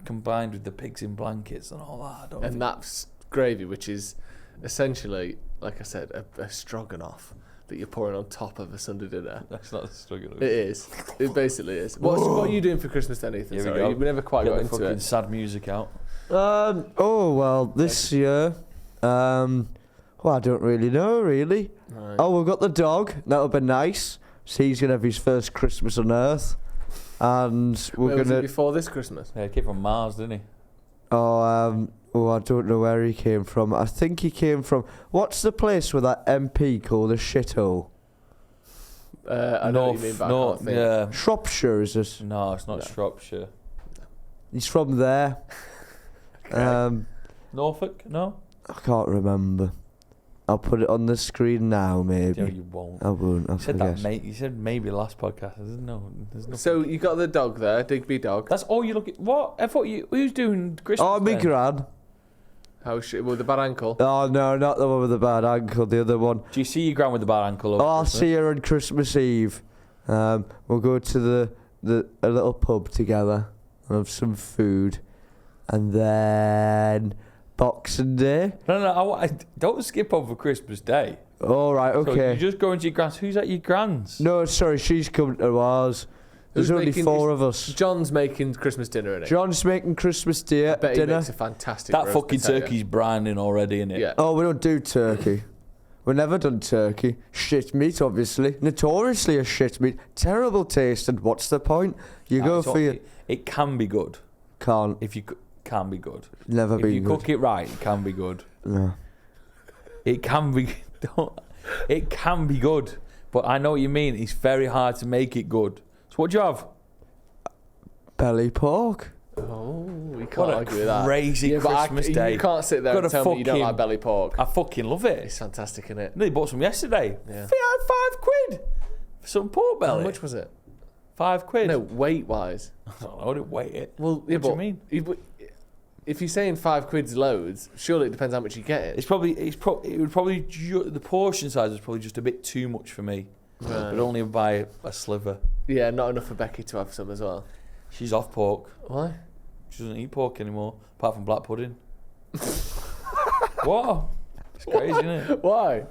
Combined with the pigs in blankets and all that. And that's gravy, which is essentially, like I said, a stroganoff that you're pouring on top of a Sunday dinner. That's not a stroganoff. It is. It basically is. What are you doing for Christmas then, Ethan? Here we go. You've never quite got into it. Sad music out. This year, I don't really know, really. Right. Oh, we've got the dog. That'll be nice. So he's going to have his first Christmas on Earth. And we're Where going was it to... before this Christmas? Yeah, he came from Mars, didn't he? I don't know where he came from. I think he came from... What's the place with that MP called a shithole? I know what you mean, but I can't think. Yeah. Shropshire, is it? No, it's not No. Shropshire. He's from there. Okay. Norfolk? No? I can't remember. I'll put it on the screen now, maybe. No, you won't. I won't. I'll You said forget. that, mate. You said maybe last podcast. There's no. So you got the dog there, Digby dog. That's all you look at. What? I thought you. Who's doing Christmas? Oh, me then? gran. With the bad ankle. Oh, no, not the one with the bad ankle, the other one. Do you see your gran with the bad ankle? over Oh, I'll Christmas? see her on Christmas Eve. We'll go to a little pub together and have some food. And then Boxing Day. No. I don't skip over Christmas Day. All right, So okay. you just go into your gran's. Who's at your gran's? No, sorry, she's coming to ours. There's Who's only making 4 of us. John's making Christmas dinner, innit? John's making Christmas I bet he dinner. makes a fantastic That roast fucking potato. turkey's branding already, innit? Yeah. Oh, we don't do turkey. We've never done turkey. Shit meat, obviously. Notoriously a shit meat. Terrible taste, and what's the point? You go for your... It can be good. Can't. If you can be good. Never If been you good. cook it right, it can be good. No. It can be. It can be good, but I know what you mean. It's very hard to make it good. So what do you have? Belly pork. Oh, we can't What a argue with that. crazy Yeah, but Christmas day. You can't sit there Got and a tell me you don't fucking- like belly pork. I fucking love it. It's fantastic, isn't it? They bought some yesterday. Yeah. I had £5 for some pork belly. How much was it? £5. No, weight-wise. I don't know. I didn't weigh it. Well, yeah, What do you but mean? If you're saying £5's loads, surely it depends how much you get it. It would probably the portion size was probably just a bit too much for me. But only by a sliver. Yeah, not enough for Becky to have some as well. She's off pork. Why? She doesn't eat pork anymore, apart from black pudding. What? It's crazy, isn't it? Why?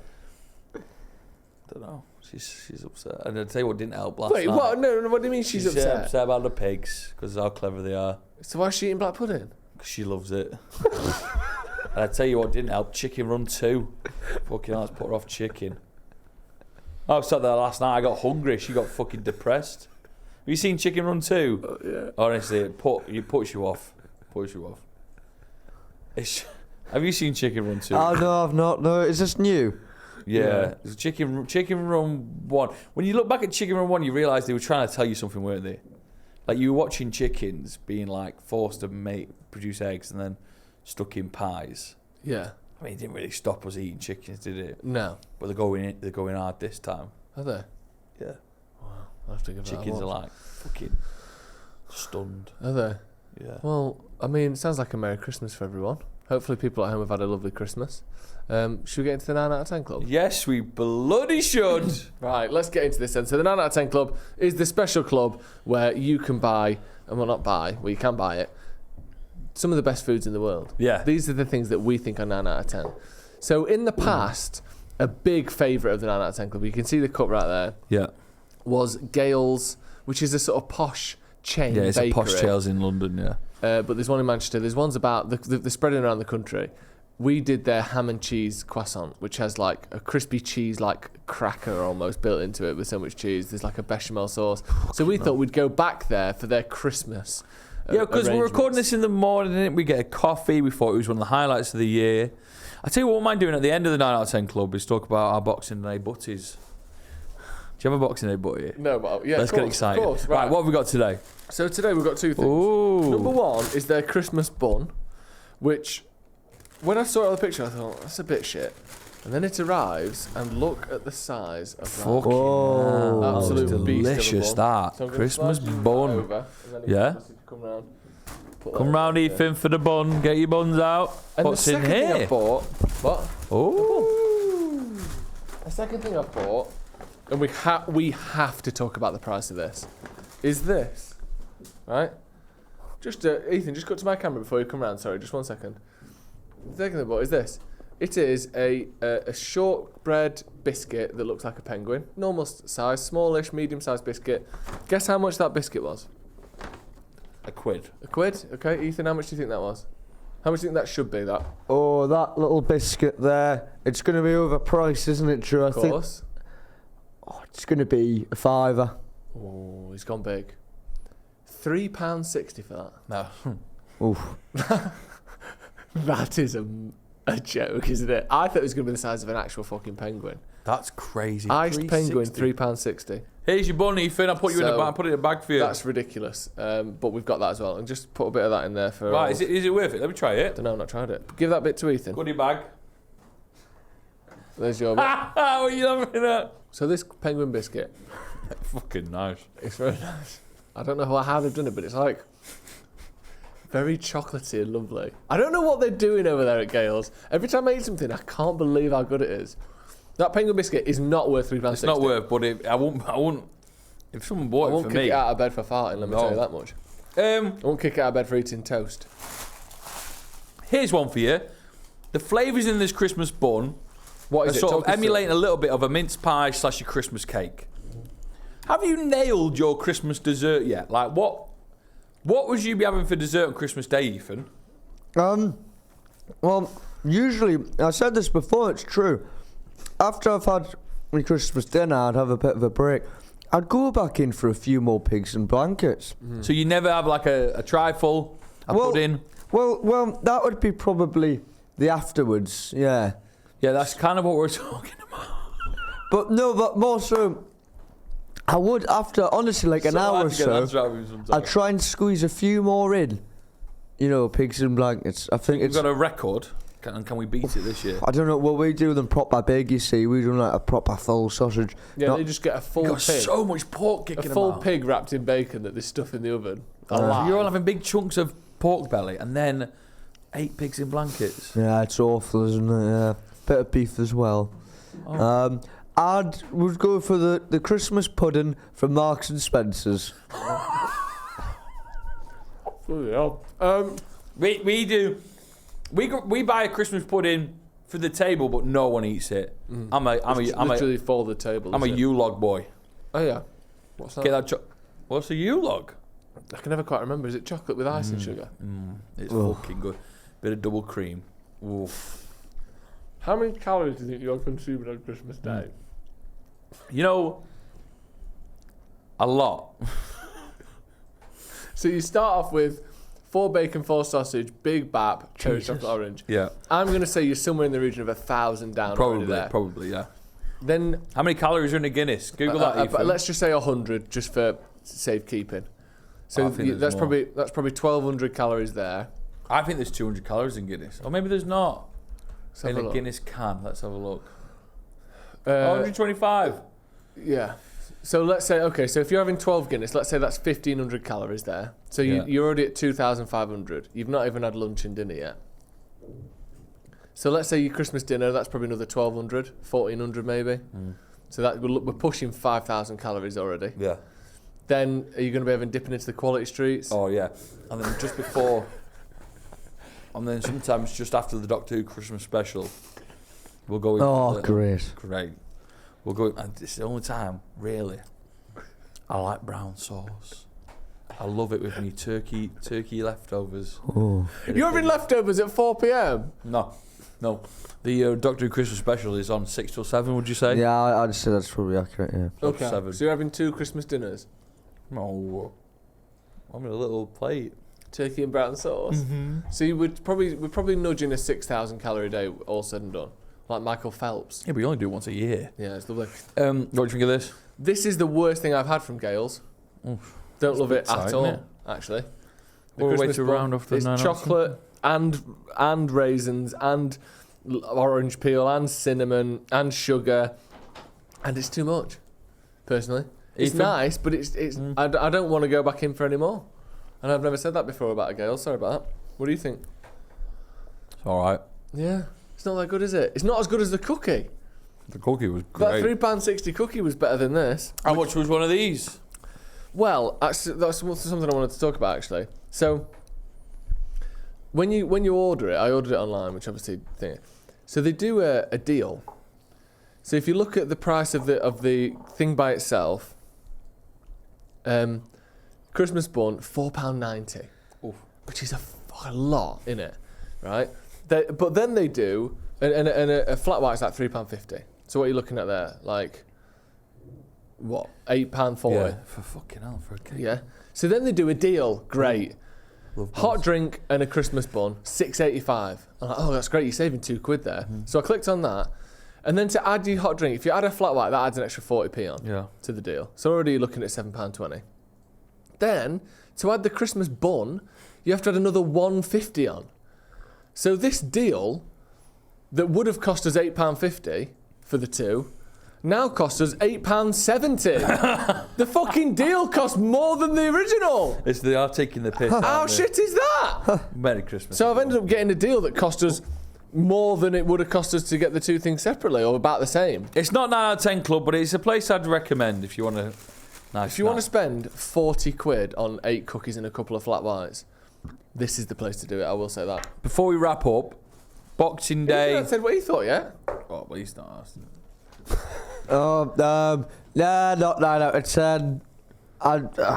Don't know. She's upset. And I'll tell you what didn't help last Wait, night. what? No, what do you mean she's upset? upset about the pigs because how clever they are. So why is she eating black pudding? Because she loves it. And I tell you what didn't help. Chicken Run 2. Fucking hell, let's put her off chicken. I was sat there last night. I got hungry. She got fucking depressed. Have you seen Chicken Run 2? Yeah. Honestly, it puts you off. Have you seen Chicken Run 2? Oh, no, I've not. No, is this new? Yeah. It's Chicken Run 1. When you look back at Chicken Run 1, you realise they were trying to tell you something, weren't they? Like you were watching chickens being like forced to produce eggs and then stuck in pies. Yeah. I mean, it didn't really stop us eating chickens, did it? No. But they're going hard this time. Are they? Yeah. Wow. I'll have to give that a Chickens are watch. like fucking stunned. Are they? Yeah. Well, I mean, it sounds like a Merry Christmas for everyone. Hopefully people at home have had a lovely Christmas. Should we get into the 9 out of 10 club? Yes, we bloody should. Right, let's get into this then. So the 9 out of 10 club is the special club where you can buy, and well, not buy, well, you can buy it, some of the best foods in the world. Yeah. These are the things that we think are 9 out of 10. So in the past, a big favourite of the 9 out of 10 club, you can see the cup right there, Yeah. was Gale's, which is a sort of posh chain Yeah, it's bakery. a posh Chelsea in London, yeah. But there's one in Manchester. There's ones about, they're spreading around the country. We did their ham and cheese croissant, which has like a crispy cheese, like cracker almost built into it with so much cheese. There's like a bechamel sauce. So we thought we'd go back there for their Christmas. Yeah, because we're recording arrangements. this in the morning, didn't we get a coffee. We thought it was one of the highlights of the year. I tell you what, I'm doing at the end of the 9 out of 10 club is talk about our Boxing Day butties. Do you have a Boxing Day butty? No, but yeah, Let's of course, get excited. Of course, right, what have we got today? So today we've got two things. Ooh. Number one is their Christmas bun, which when I saw it on the picture, I thought that's a bit shit. And then it arrives, and look at the size of that. Fucking Whoa. hell, Absolute it's beast of a delicious, bun. that. So I'm gonna Christmas slice that bun. over, and then you Yeah. can obviously come round. put Come that round, in. Ethan, for the bun. Get your buns out. And What's the in second thing I here? bought, what? Oh. The second thing I bought, and we have to talk about the price of this, is this, right? Just Ethan, just cut to my camera before you come round. Sorry, just 1 second. The second thing I bought is this. It is a shortbread biscuit that looks like a penguin, normal size, smallish, medium-sized biscuit. Guess how much that biscuit was? £1. A quid. Okay, Ethan, how much do you think that was? How much do you think that should be? That, Oh, that little biscuit there. It's going to be overpriced, isn't it, Drew? I of think course. it's going to be a £5. Oh, he's gone big. £3.60 for that. No. Oof. That is a joke, isn't it? I thought it was going to be the size of an actual fucking penguin. That's crazy. Iced penguin, £3.60. £3.60. Here's your bun, Ethan. I'll put you in a bag. Put it in a bag for you. That's ridiculous. But we've got that as well. And just put a bit of that in there for... Right, is it worth it? Let me try it. Don't know, I've not tried it. Give that bit to Ethan. Goodie bag. There's your bit. What are you loving at? So this penguin biscuit... Fucking nice. It's very nice. I don't know how they've done it, but it's like... very chocolatey and lovely. I don't know what they're doing over there at Gales. Every time I eat something, I can't believe how good it is. That penguin biscuit is not worth £3.60. It's not worth, but I won't. If someone bought it for me, I won't kick it out of bed for farting. Let me tell you that much. I won't kick it out of bed for eating toast. Here's one for you. The flavours in this Christmas bun What are is it? sort of emulating a little bit of a mince pie / a Christmas cake. Have you nailed your Christmas dessert yet? Like what would you be having for dessert on Christmas Day, Ethan? Well, usually, I said this before, it's true. After I've had my Christmas dinner, I'd have a bit of a break. I'd go back in for a few more pigs and blankets. So you never have like a trifle, a pudding? Well, that would be probably the afterwards, yeah. Yeah, that's kind of what we're talking about. But more so, I would, after, honestly, like an hour or so, I'd try and squeeze a few more in. You know, pigs and blankets. I think We've got a record. Can we beat it this year? I don't know. Well, we do them proper big, you see. We do like a proper full sausage. Yeah, they just get a full You've got pig. so much pork kicking A full about. pig wrapped in bacon that they stuff in the oven. You're all having big chunks of pork belly and then 8 pigs in blankets. Yeah, it's awful, isn't it? Yeah. Bit of beef as well. Oh. Would go for the Christmas pudding from Marks and Spencer's. We do. We buy a Christmas pudding for the table, but no one eats it. I'm literally for the table. a U-log boy. Oh yeah. What's that? Get that. What's a U-log? I can never quite remember. Is it chocolate with ice and sugar? It's fucking good. Bit of double cream. Oof. How many calories do you think you're consuming on Christmas Day? You know, a lot. So you start off with 4 bacon, 4 sausage, big bap, cherry chocolate orange. Yeah. I'm going to say you're somewhere in the region of 1,000 down. Probably, yeah. Then How many calories are in a Guinness? Google that, Ethan. let's just say 100, just for safekeeping. So I think that's there's more. probably 1,200 calories there. I think there's 200 calories in Guinness. Or maybe there's not. Let's have In a a look. Guinness can. Let's have a look. 125. 125. Yeah. So let's say, okay, so if you're having 12 Guinness, let's say that's 1,500 calories there. So you're already at 2,500. You've not even had lunch and dinner yet. So let's say your Christmas dinner, that's probably another 1,200, 1,400 maybe. So that we're pushing 5,000 calories already. Yeah. Then are you going to be having dipping into the quality streets? Oh, yeah. And then just before... and then sometimes just after the Doctor Who Christmas special, we'll go... Great. Great. We'll go... And it's the only time, really, I like brown sauce. I love it with me turkey leftovers. Oh. You're having leftovers at 4 p.m? No. The Doctor Who Christmas special is on 6 till 7, would you say? Yeah, I'd say that's probably accurate, yeah. Okay. 7. So you're having 2 Christmas dinners? No. I'm in a little plate. Turkey and brown sauce? So we're probably nudging a 6,000 calorie day all said and done. Like Michael Phelps. Yeah, but you only do it once a year. Yeah, it's lovely. What do you think of this? This is the worst thing I've had from Gales. Don't love it at all, actually. The What a way Christmas to bun round off the is 9 chocolate and raisins and orange peel and cinnamon and sugar, and it's too much. Personally, it's Ethan? nice, but it's. I don't want to go back in for any more. And I've never said that before about a Gale. Sorry about that. What do you think? It's all right. Yeah, it's not that good, is it? It's not as good as the cookie. The cookie was great. That £3.60 cookie was better than this. How much was one of these? Well, that's something I wanted to talk about actually. So, when you order it, I ordered it online, which obviously so they do a deal. So if you look at the price of the thing by itself, Christmas bun £4.90, which is a lot, innit? Right? But then they do, and a flat white's like £3.50. So what are you looking at there? Like, what, £8.40? Yeah, for fucking hell, for a cake. Yeah. So then they do a deal. Great. Love Hot buns. drink and a Christmas bun, £6.85. I'm like, oh, that's great. You're saving £2 there. So I clicked on that, And then to add your hot drink, if you add a flat white, that adds an extra 40p on to the deal. So already you're looking at £7.20. Then, to add the Christmas bun, you have to add another £1.50 on. So this deal, that would have cost us £8.50 for the two, now costs us £8.70. The fucking deal cost more than the original. They are taking the piss. How shit is that? Merry Christmas. So I've ended up getting a deal that cost us more than it would have cost us to get the two things separately, or about the same. It's not 9 out of 10 club, but it's a place I'd recommend if you want to. If you want to spend 40 quid on 8 cookies and a couple of flat whites, this is the place to do it. I will say that. Before we wrap up, Boxing Day. I said what he thought, yeah. Oh, well, he's not asking. No.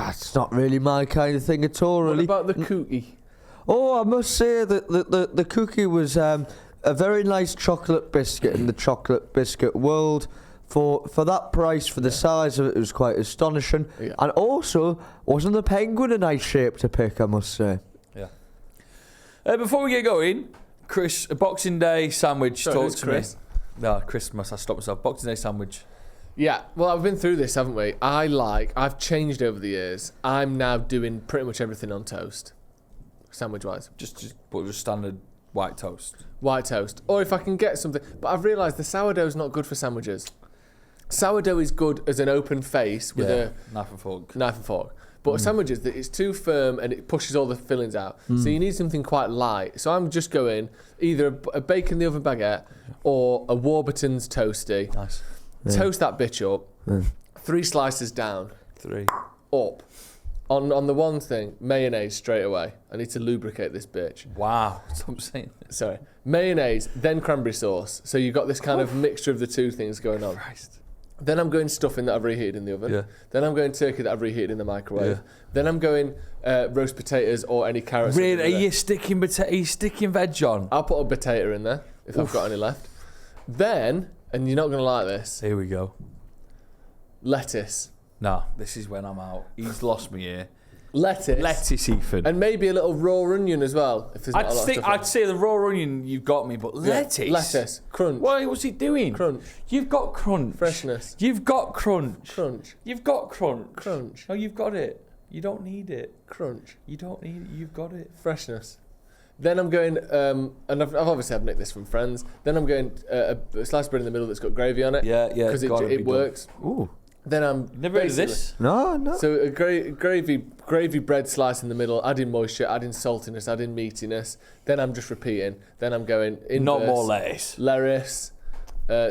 It's not really my kind of thing at all, really. What about the cookie? Oh, I must say that the cookie was a very nice chocolate biscuit in the chocolate biscuit world. For that price, for the size of it, it was quite astonishing. Yeah. And also, wasn't the penguin a nice shape to pick, I must say. Yeah. Before we get going, Chris, a Boxing Day sandwich. Sorry, talk to Chris? me. No, Christmas. I stopped myself. Boxing Day sandwich. Yeah, well, I've been through this, haven't we? I've changed over the years. I'm now doing pretty much everything on toast, sandwich-wise. Just standard white toast. White toast. Or if I can get something. But I've realised the sourdough's not good for sandwiches. Sourdough is good as an open face with a knife and fork. But sandwiches, it's too firm and it pushes all the fillings out. So you need something quite light. So I'm just going either a bake in the oven baguette or a Warburton's toasty. Nice. Toast that bitch up. 3 slices down. 3. Up. On the one thing, mayonnaise straight away. I need to lubricate this bitch. Wow. Stop saying that. Sorry. Mayonnaise, then cranberry sauce. So you've got this kind of mixture of the two things going on. Christ. Then I'm going stuffing that I've reheated in the oven. Yeah. Then I'm going turkey that I've reheated in the microwave. Yeah. Then I'm going roast potatoes or any carrots. Really? Are you sticking veg on? I'll put a potato in there if I've got any left. Then, and you're not going to like this, Here we go. lettuce. No, this is when I'm out. He's lost me here. Lettuce, Ethan. and maybe a little raw onion as well. If there's not a lot of stuff in. I'd say the raw onion, you've got me, but lettuce. Crunch. What's he doing? Crunch. You've got crunch. Freshness. You've got crunch. Crunch. You've got crunch. Crunch. No, you've got it. You don't need it. Crunch. You don't need it. You've got it. Freshness. Then I'm going, and I've obviously nicked this from friends. Then I'm going a sliced bread in the middle that's got gravy on it. Yeah, Because it works. Ooh. Then I'm Never heard of this. No. So a gravy bread slice in the middle, adding moisture, adding saltiness, adding meatiness. Then I'm just repeating. Then I'm going inverse, Not more lettuce.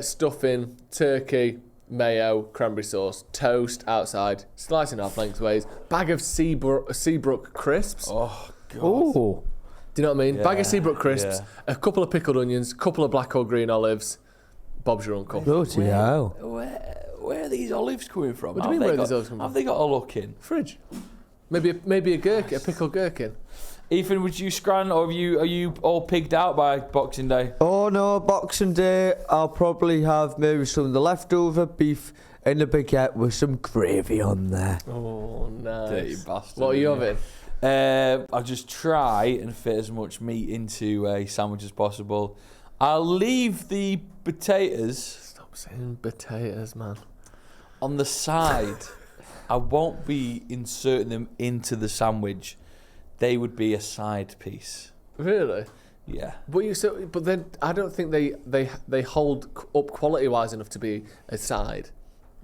Stuffing, turkey, mayo, cranberry sauce, toast outside, slicing half lengthways, bag of Seabrook crisps. Oh, God. Oh. Do you know what I mean? Yeah, Bag of Seabrook crisps, yeah. a couple of pickled onions, couple of black or green olives. Bob's your uncle. Bloody hell. Where are these olives coming from? What do you mean, where are these olives coming from? Have they got a look in? Fridge. Maybe a pickled gherkin. Ethan, would you scran, or are you all pigged out by Boxing Day? Oh no, Boxing Day, I'll probably have maybe some of the leftover beef in a baguette with some gravy on there. Oh, nice. Dirty bastard. What are you having? I'll just try and fit as much meat into a sandwich as possible. I'll leave the potatoes. Stop saying potatoes, man. On the side. I won't be inserting them into the sandwich. They would be a side piece. Really? Yeah. But then I don't think they hold up quality wise enough to be a side.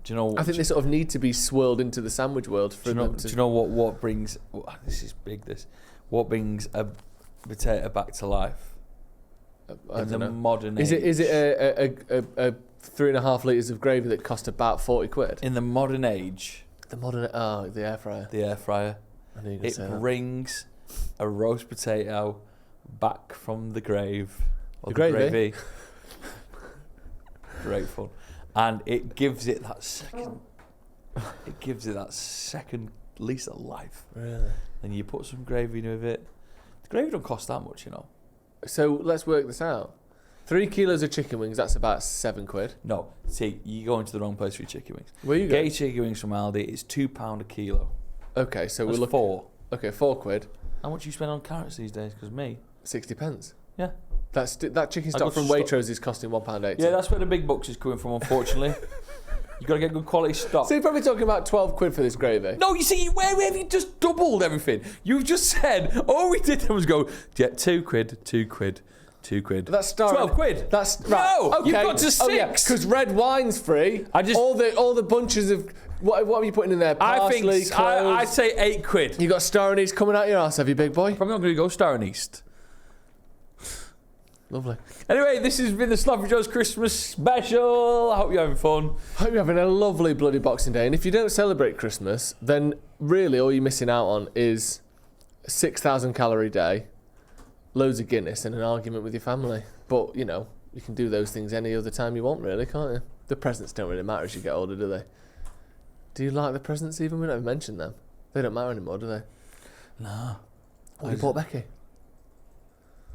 Do you know? I think they sort of need to be swirled into the sandwich world for them to. Do you know what brings? This is big. What brings a potato back to life? I don't know. Modern age. Is it a 3.5 litres of gravy that cost about 40 quid? In the modern age. The air fryer. The air fryer. I knew you were gonna say that. Brings a roast potato back from the grave. Or The gravy? Great fun. And it gives it that second lease of life. Really? And you put some gravy in with it. The gravy don't cost that much, you know. So let's work this out. 3 kilos of chicken wings, that's about 7 quid. No, see, you go into the wrong place for your chicken wings. Where you Get go? your chicken wings from Aldi. It's £2 a kilo. Okay, so That's we're looking 4. Okay, 4 quid. How much you spend on carrots these days? Because me, 60 pence. Yeah. That chicken I stock got from stock. Waitrose is costing £1.80. Yeah, that's where the big bucks is coming from, unfortunately. You've got to get good quality stock. So you're probably talking about £12 for this gravy. No, you see, where have you just doubled everything? You've just said, all we did then was go, yeah, £2, £2, £2. That's starting. 12 quid. That's right. No, okay. you've got to 6. Oh, yeah, because red wine's free. All the bunches of what are you putting in there? Parsley, cloves. I'd say £8. You got star anise coming out your ass, have you, big boy? Probably not going to go Star and East. Lovely. Anyway, this has been the Sloppy Joe's Christmas special. I hope you're having fun. Hope you're having a lovely bloody Boxing Day. And if you don't celebrate Christmas, then really all you're missing out on is a 6,000 calorie day, loads of Guinness, and an argument with your family. But, you know, you can do those things any other time you want, really, can't you? The presents don't really matter as you get older, do they? Do you like the presents even? We don't even mention them. They don't matter anymore, do they? No. What you bought Becky?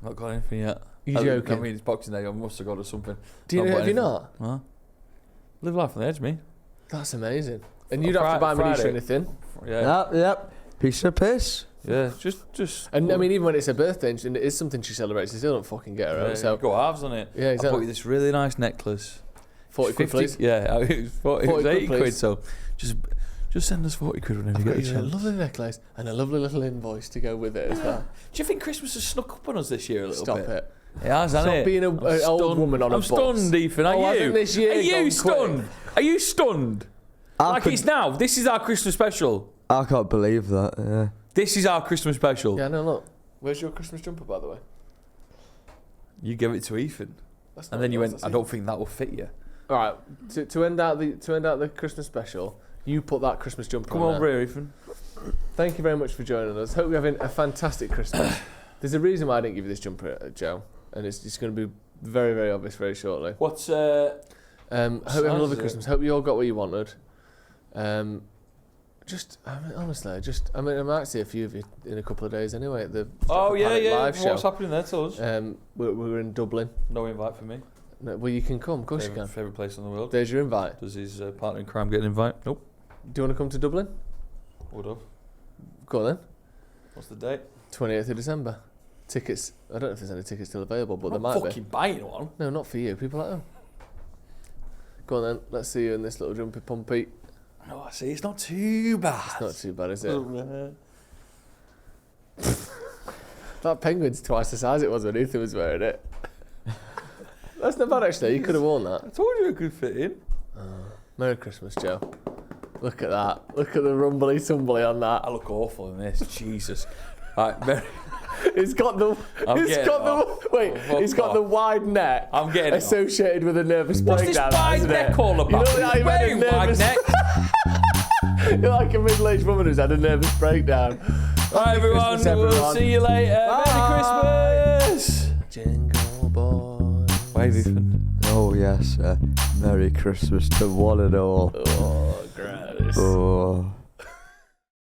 Not got anything yet. You joking? I mean, it's Boxing Day. I must have got her something. Do you Not know, bought have you anything. not? Huh? Live life on the edge, me. That's amazing. And you don't have to buy me or Friday. anything. Yeah. Yep. Piece of piss. Yeah. Just. And I mean, even when it's her birthday and it is something she celebrates, you still don't fucking get her out. So go halves on it. Yeah, I exactly. bought you this really nice necklace. 40 quid, 50 please. Yeah, it was 40, it was 40 80 quid, quid. please. So just send us 40 quid whenever I've you got get a you a chance. lovely necklace and a lovely little invoice to go with it as well. Do you think Christmas has snuck up on us this year a little Stop bit? it. It has, hasn't Stop it? being an old stunned. woman on a I'm bus. stunned, Ethan. Are Oh, you? hasn't this year Are you gone stunned? quick? Are you stunned? It's now. This is our Christmas special. I can't believe that. Yeah. This is our Christmas special. Yeah, no, look. Where's your Christmas jumper, by the way? You gave it to Ethan, That's not and then you yours, went, that's "I don't think that will fit you." All right, to end out the Christmas special, you put that Christmas jumper Come on over there. here, Ethan. Thank you very much for joining us. Hope you're having a fantastic Christmas. There's a reason why I didn't give you this jumper, Joe, and it's going to be very, very obvious very shortly. What's Hope you're having a lovely size is it? Christmas. Hope you all got what you wanted. I might see a few of you in a couple of days anyway at the Oh Panic yeah. live show. What's happening there? Tell us. We're in Dublin. No invite for me. No, well, you can come. Of course you can. Favorite place in the world. There's your invite. Does his partner in crime get an invite? Nope. Do you want to come to Dublin? Would have. Go on then. What's the date? 28th of December. Tickets. I don't know if there's any tickets still available, but I'm there not might fucking be. buying one. No, not for you. People at home. Go on then. Let's see you in this little jumpy pumpy. No, I see. It's not too bad. It's not too bad, is it? That penguin's twice the size it was when Ethan was wearing it. That's not bad actually. You could have worn that. I told you it could fit in. Merry Christmas, Joe. Look at that. Look at the rumbly tumbly on that. I look awful in this. Jesus. Right, He's got the. He's got the wide neck. I'm getting it associated with a nervous What's this breakdown. wide hasn't neck it? all about? You know how you had a Wearing wide nervous- neck. You're like a middle-aged woman who's had a nervous breakdown. Right, everyone. Christmas, We'll everyone. see you later. Bye. Merry Christmas. Jingle boy. Wave, Ethan. Oh yes. Merry Christmas to one and all. Oh, gross. Oh.